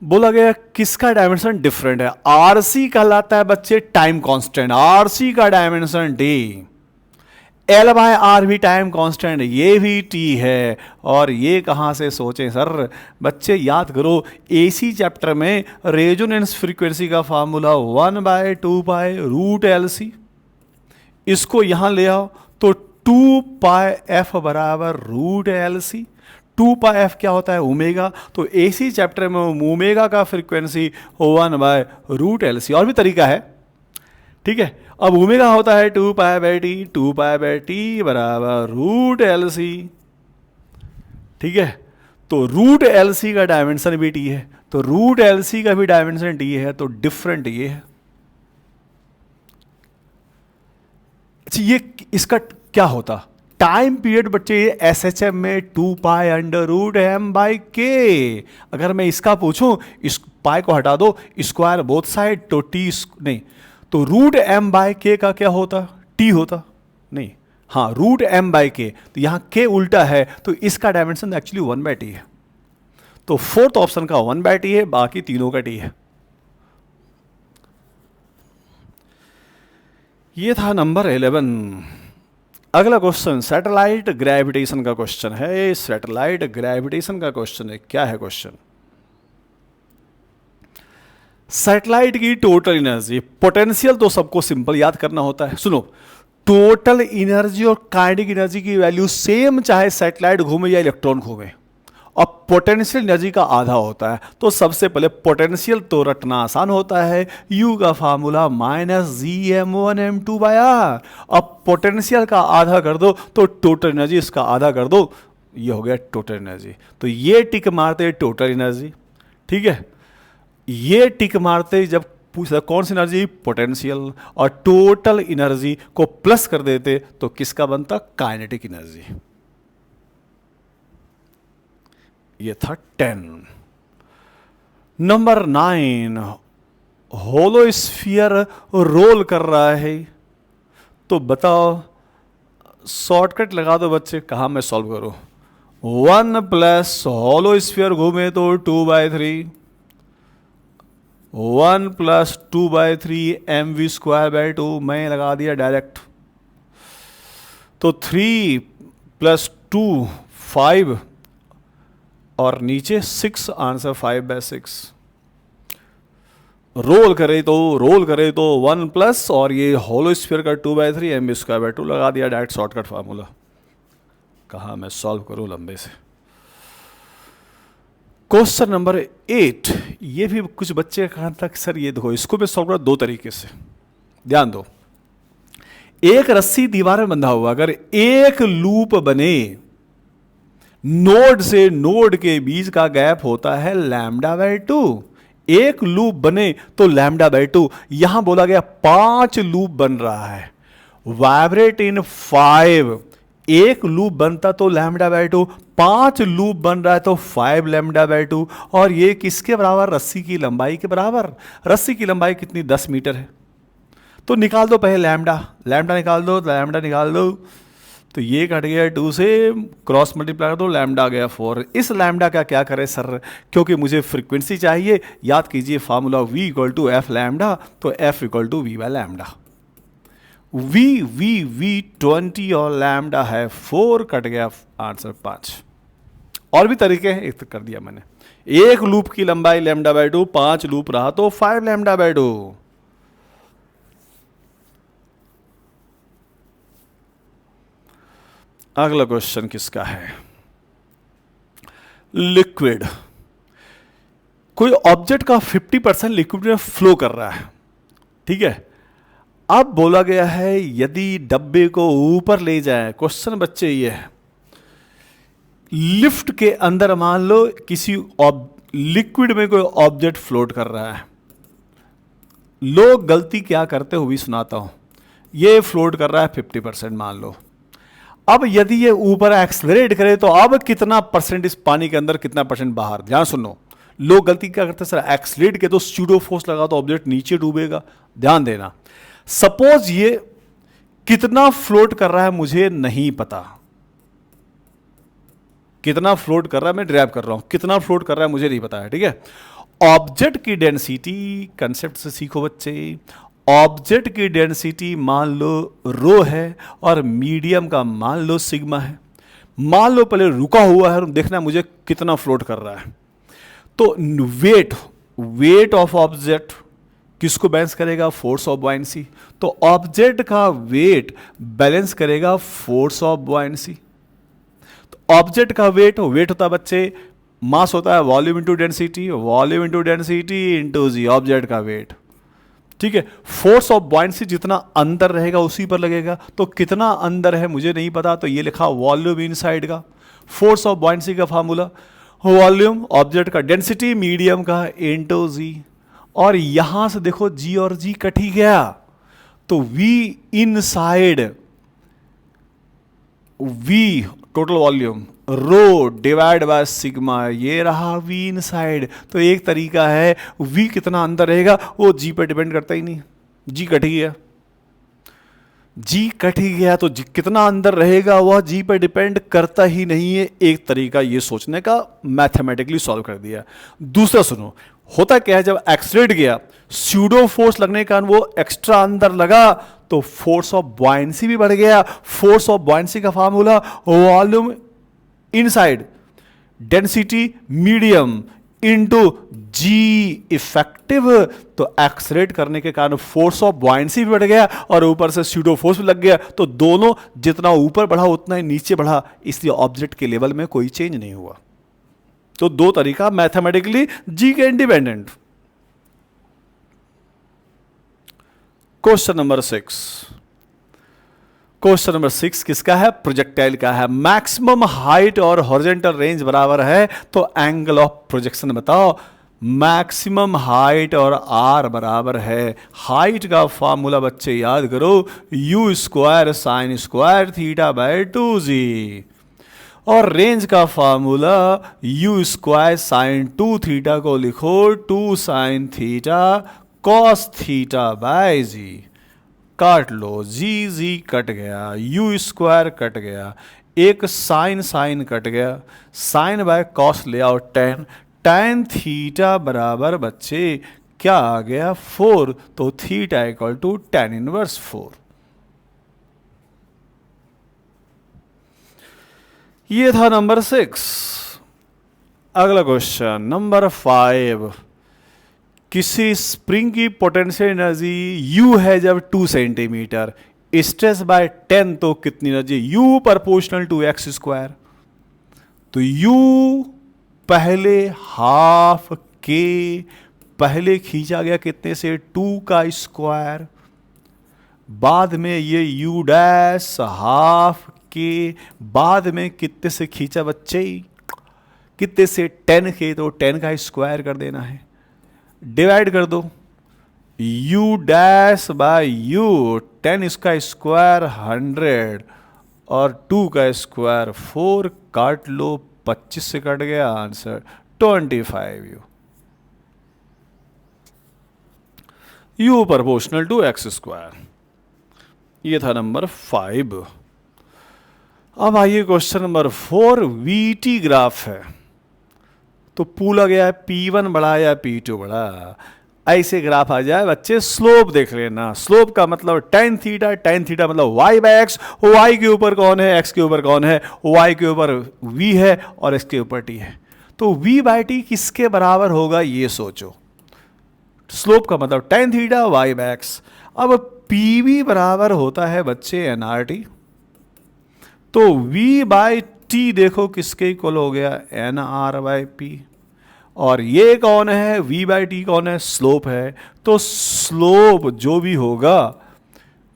बोला गया किसका डायमेंशन डिफरेंट है? आरसी कहलाता है बच्चे टाइम कांस्टेंट, आरसी का dimension D, L by R भी टाइम कांस्टेंट, ये भी टी है। और ये कहाँ से सोचें सर? बच्चे याद करो, एसी चैप्टर में रेजोनेंस फ्रीक्वेंसी का फार्मूला 1/2π√LC, इसको यहां ले आओ तो 2πf बराबर √LC। 2πf क्या होता है? ओमेगा। तो एसी चैप्टर में ओमेगा का फ्रीक्वेंसी 1/√LC। और भी तरीका है, ठीक है। अब ओमेगा होता है 2π/T, 2π/T बराबर √LC, ठीक है। तो √LC का डायमेंशन भी टी है, तो √LC का भी डायमेंशन टी है, तो डिफरेंट ये है। अच्छा, ये इसका क्या होता? टाइम पीरियड बच्चे ये SHM में 2π√m/k। अगर मैं इसका पूछूं, इस पाई को हटा दो, स्क्वायर बोथ साइड, तो टी नहीं, तो √m/k का क्या होता? टी होता नहीं, हाँ √m/k। तो यहां k उल्टा है, तो इसका डायमेंशन एक्चुअली 1/t है। तो फोर्थ ऑप्शन का 1/t है, बाकी तीनों का t है। ये था नंबर 11। अगला क्वेश्चन सैटेलाइट ग्रेविटेशन का क्वेश्चन है। सैटेलाइट ग्रेविटेशन का क्वेश्चन है, क्या है क्वेश्चन? सैटेलाइट की टोटल एनर्जी, पोटेंशियल तो सबको सिंपल याद करना होता है। सुनो, टोटल एनर्जी और काइनेटिक एनर्जी की वैल्यू सेम, चाहे सैटेलाइट घूमे या इलेक्ट्रॉन घूमे। और पोटेंशियल एनर्जी का आधा होता है। तो सबसे पहले पोटेंशियल तो रटना आसान होता है, U का फार्मूला -gm1m2/r। अब पोटेंशियल का आधा कर दो तो टोटल एनर्जी इसका आधा कर दो, ये हो गया टोटल एनर्जी। तो ये टिक मारते टोटल एनर्जी, ठीक है। ये टिक मारते जब पूछता कौन सी एनर्जी? पोटेंशियल। और टोटल एनर्जी को प्लस कर देते तो किसका बनता? Kinetic energy. ये था 10। नंबर 9, होलोस्फीयर रोल कर रहा है। तो बताओ, शॉर्टकट लगा दो बच्चे, कहाँ मैं सॉल्व करूं? 1 + होलोस्फीयर घूमे तो 2/3, 1 + 2/3 mv²/2, मैं लगा दिया डायरेक्ट। तो 3 + 2 5 और नीचे 6, आंसर 5/6। रोल करे तो 1 प्लस और ये होलोस्फीयर का 2/3 mv²/2 लगा दिया डायरेक्ट, शॉर्टकट फार्मूला। कहाँ मैं सॉल्व करूं लंबे से। क्वेश्चन नंबर 8, ये भी कुछ बच्चे कहाँ तक सर ये देखो, इसको मैं सॉल्व करा 2 तरीके से, ध्यान दो। एक रस्सी दीवार में बंधा हुआ, अगर एक लूप बने, नोड से नोड के बीच का गैप होता है λ/2। एक लूप बने तो λ/2। यहां बोला गया 5 लूप बन रहा है, वाइब्रेट इन 5। एक लूप बनता तो λ/2, 5 लूप बन रहा है तो 5 λ/2। और ये किसके बराबर? रस्सी की लंबाई के बराबर। रस्सी की लंबाई कितनी? 10 मीटर है। तो निकाल दो पहले लैम्डा निकाल दो, लैम्डा निकाल दो। तो ये कट गया 2 से, क्रॉस मल्टीप्लाई कर दो, लैम्डा आ गया 4। इस लैम्डा का क्या करें सर? क्योंकि मुझे फ्रीक्वेंसी चाहिए, याद कीजिए फार्मूला V = f लैम्डा, तो f = v/λ। v 20 और लैम्डा है 4, कट गया आंसर 5। और भी तरीके हैं, एक तो कर दिया मैंने। एक लूप की लंबाई λ/2, 5 लूप रहा तो 5 λ/2। अगला क्वेश्चन किसका है? लिक्विड। कोई ऑब्जेक्ट का 50% लिक्विड में फ्लो कर रहा है, ठीक है। अब बोला गया है यदि डब्बे को ऊपर ले जाए, क्वेश्चन बच्चे ये है, लिफ्ट के अंदर मान लो किसी लिक्विड में कोई ऑब्जेक्ट फ्लोट कर रहा है। लोग गलती क्या करते हुए सुनाता हूं। ये फ्लोट कर रहा है 50% मान लो। अब यदि ये ऊपर एक्सलरेट करे तो अब कितना परसेंट इस पानी के अंदर, कितना परसेंट बाहर? ध्यान सुनो, लोग गलती क्या करते हैं सर, एक्सलरेट के तो स्यूडो फोर्स लगा तो ऑब्जेक्ट नीचे डूबेगा। ध्यान देना, सपोज ये कितना फ्लोट कर रहा है मुझे नहीं पता, कितना फ्लोट कर रहा है, मैं ड्राइव कर रहा हूं, कितना फ्लोट कर रहा है मुझे नहीं पता है, ठीक है। ऑब्जेक्ट की डेंसिटी, कंसेप्ट से सीखो बच्चे। ऑब्जेक्ट की डेंसिटी मान लो रो है और मीडियम का मान लो सिग्मा है। मान लो पहले रुका हुआ है और देखना मुझे कितना फ्लोट कर रहा है। तो वेट ऑफ ऑब्जेक्ट किसको बैलेंस करेगा? Force of buoyancy. तो ऑब्जेक्ट का वेट बैलेंस करेगा फोर्स ऑफ बॉयंसी। तो ऑब्जेक्ट का वेट होता है बच्चे, मास होता है volume into density, volume into density into g object का वेट। ठीक है, फोर्स ऑफ बॉयंसी जितना अंदर रहेगा उसी पर लगेगा। तो कितना अंदर है मुझे नहीं पता, तो ये लिखा वॉल्यूम इनसाइड का। फोर्स ऑफ बॉयंसी का फार्मूला वॉल्यूम ऑब्जेक्ट का, डेंसिटी मीडियम का इंटू जी। और यहां से देखो जी और जी कट ही गया, तो V inside, V total volume rho divide by sigma, ये रहा वी इनसाइड। तो एक तरीका है, वी कितना अंदर रहेगा वो जी पर डिपेंड करता ही नहीं, जी कट ही गया, जी कट ही गया तो जी कितना अंदर रहेगा वह जी पर डिपेंड करता ही नहीं है। एक तरीका ये सोचने का, मैथमेटिकली सॉल्व कर दिया। दूसरा सुनो, होता क्या है, जब एक्सलेट गया स्यूडो फोर्स लगने के कारण वो एक्स्ट्रा अंदर लगा, तो फोर्स ऑफ बॉयंसी भी बढ़ गया। फोर्स ऑफ बॉयंसी का formula volume inside density medium into g effective. तो एक्सलेट करने के कारण फोर्स ऑफ बॉयंसी भी बढ़ गया और ऊपर से स्यूडो फोर्स भी लग गया। तो दोनों जितना ऊपर बढ़ा उतना ही नीचे बढ़ा, इसलिए ऑब्जेक्ट के लेवल में कोई चेंज नहीं हुआ। तो दो तरीका मैथमेटिकली जी के independent. Question number 6, question number 6 किसका है? प्रोजेक्टाइल का है। मैक्सिमम हाइट और हॉरिजॉन्टल रेंज बराबर है, तो एंगल ऑफ प्रोजेक्शन बताओ। मैक्सिमम हाइट और आर बराबर है, हाइट का फॉर्मूला बच्चे याद करो, u square sine square theta by 2g, और रेंज का formula u square sine 2 theta को लिखो 2 sine theta cos theta by g. काट लो, जी जी कट गया, यू स्क्वायर कट गया, एक साइन साइन कट गया, साइन बाय कॉस ले आओ टेन, टेन थीटा बराबर बच्चे क्या आ गया 4, तो theta equal to tan inverse 4। ये था नंबर 6। अगला क्वेश्चन नंबर 5, किसी स्प्रिंग की पोटेंशियल एनर्जी U है जब 2 सेंटीमीटर, स्ट्रेस बाय 10, तो कितनी energy? U proportional to X square. तो U पहले हाफ के पहले खींचा गया कितने से? 2 का स्क्वायर, बाद में ये U डैश हाफ के बाद में कितने से खींचा बच्चे? कितने से? 10 के, तो 10 का स्क्वायर कर देना है, डिवाइड कर दो, U डैश बाय U, 10 इसका स्क्वायर 100 और 2 का स्क्वायर 4, काट लो, 25 से कट गया, answer 25U। U proportional to X square. ये था नंबर 5। अब आइए क्वेश्चन नंबर 4, VT ग्राफ है, तो पूछा गया है P1 बड़ा या P2 बड़ा। ऐसे ग्राफ आ जाए बच्चे, स्लोप देख लेना। स्लोप का मतलब tan थीटा, tan थीटा मतलब y बाय एक्स, y के ऊपर कौन है, x के ऊपर कौन है, y के ऊपर v है और x के ऊपर t है। तो v बाय t किसके बराबर होगा ये सोचो। स्लोप का मतलब tan theta y by X. अब pv बराबर होता है बच्चे nRT, तो v बाय t देखो किसके इक्वल हो गया, nr बाय p। और ये कौन है, v बाई टी कौन है, स्लोप है। तो स्लोप जो भी होगा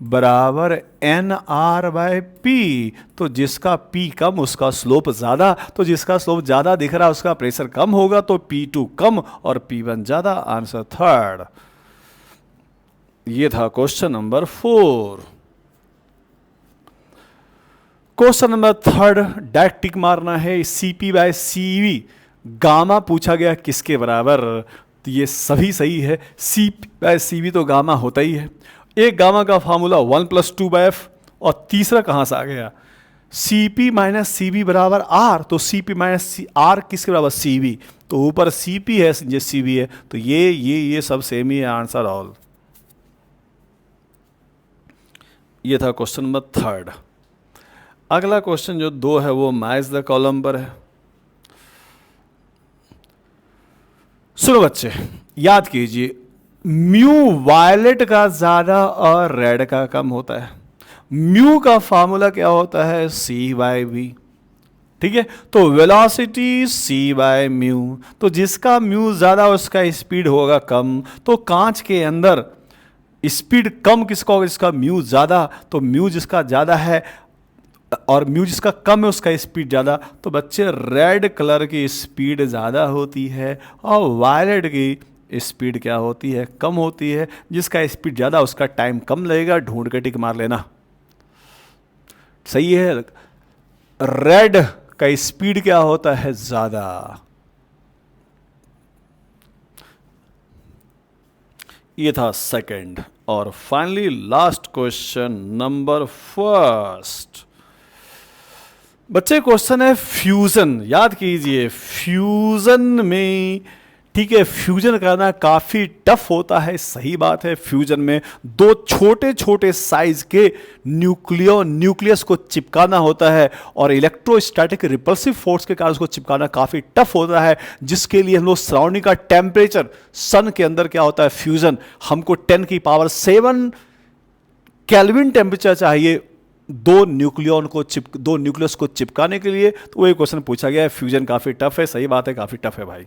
बराबर एन आर बाय पी। तो जिसका p कम उसका स्लोप ज़्यादा, तो जिसका स्लोप ज़्यादा दिख रहा है उसका प्रेशर कम होगा, तो P2 कम और P1 ज़्यादा, आंसर 3rd। ये था question number 4। Question number 3 direct tick मारना है। CP बाय CV गामा पूछा गया किसके बराबर, तो ये सभी सही है। CP बाय CV तो गामा होता ही है। एक गामा का फार्मूला 1 + 2/f, और तीसरा कहाँ से आ गया, C P minus C V बराबर आर, तो सी पी माइनस आर किसके बराबर? C V. तो ऊपर सी पी है, ये सी बी है, तो ये सब सेम ही है, आंसर ऑल। ये था क्वेश्चन नंबर 3। अगला क्वेश्चन जो 2 है वो मैच द कॉलम पर है। सुनो बच्चे, याद कीजिए, म्यू वायलेट का ज्यादा और रेड का कम होता है। म्यू का फॉर्मूला क्या होता है? सी बाय वी। ठीक है, तो वेलोसिटी सी बाय म्यू, तो जिसका म्यू ज्यादा उसका स्पीड होगा कम। तो कांच के अंदर स्पीड कम किसका होगा? जिसका म्यू ज्यादा। तो म्यू जिसका ज्यादा है और म्यू जिसका कम है उसका स्पीड ज़्यादा। तो बच्चे रेड कलर की स्पीड ज़्यादा होती है और वायलेट की स्पीड क्या होती है? कम होती है। जिसका स्पीड ज़्यादा उसका टाइम कम लगेगा, ढूंढ के टिक मार लेना। सही है, रेड का स्पीड क्या होता है? ज़्यादा। ये था सेकंड। और फाइनली लास्ट क्वेश्चन नंबर 1। बच्चे क्वेश्चन है फ्यूजन। याद कीजिए, फ्यूजन में, ठीक है, फ्यूजन करना काफी टफ होता है। सही बात है, फ्यूजन में 2 छोटे छोटे साइज के न्यूक्लियस को चिपकाना होता है और इलेक्ट्रोस्टैटिक रिपल्सिव फोर्स के कारण उसको चिपकाना काफी टफ होता है, जिसके लिए हम लोग सराउंडिंग का टेम्परेचर, सन के अंदर क्या होता है? फ्यूजन, हमको 10⁷ केल्विन टेम्परेचर चाहिए 2 न्यूक्लियस को चिपकाने के लिए। तो वही क्वेश्चन पूछा गया है। फ्यूजन काफी टफ है। सही बात है, काफी टफ है भाई।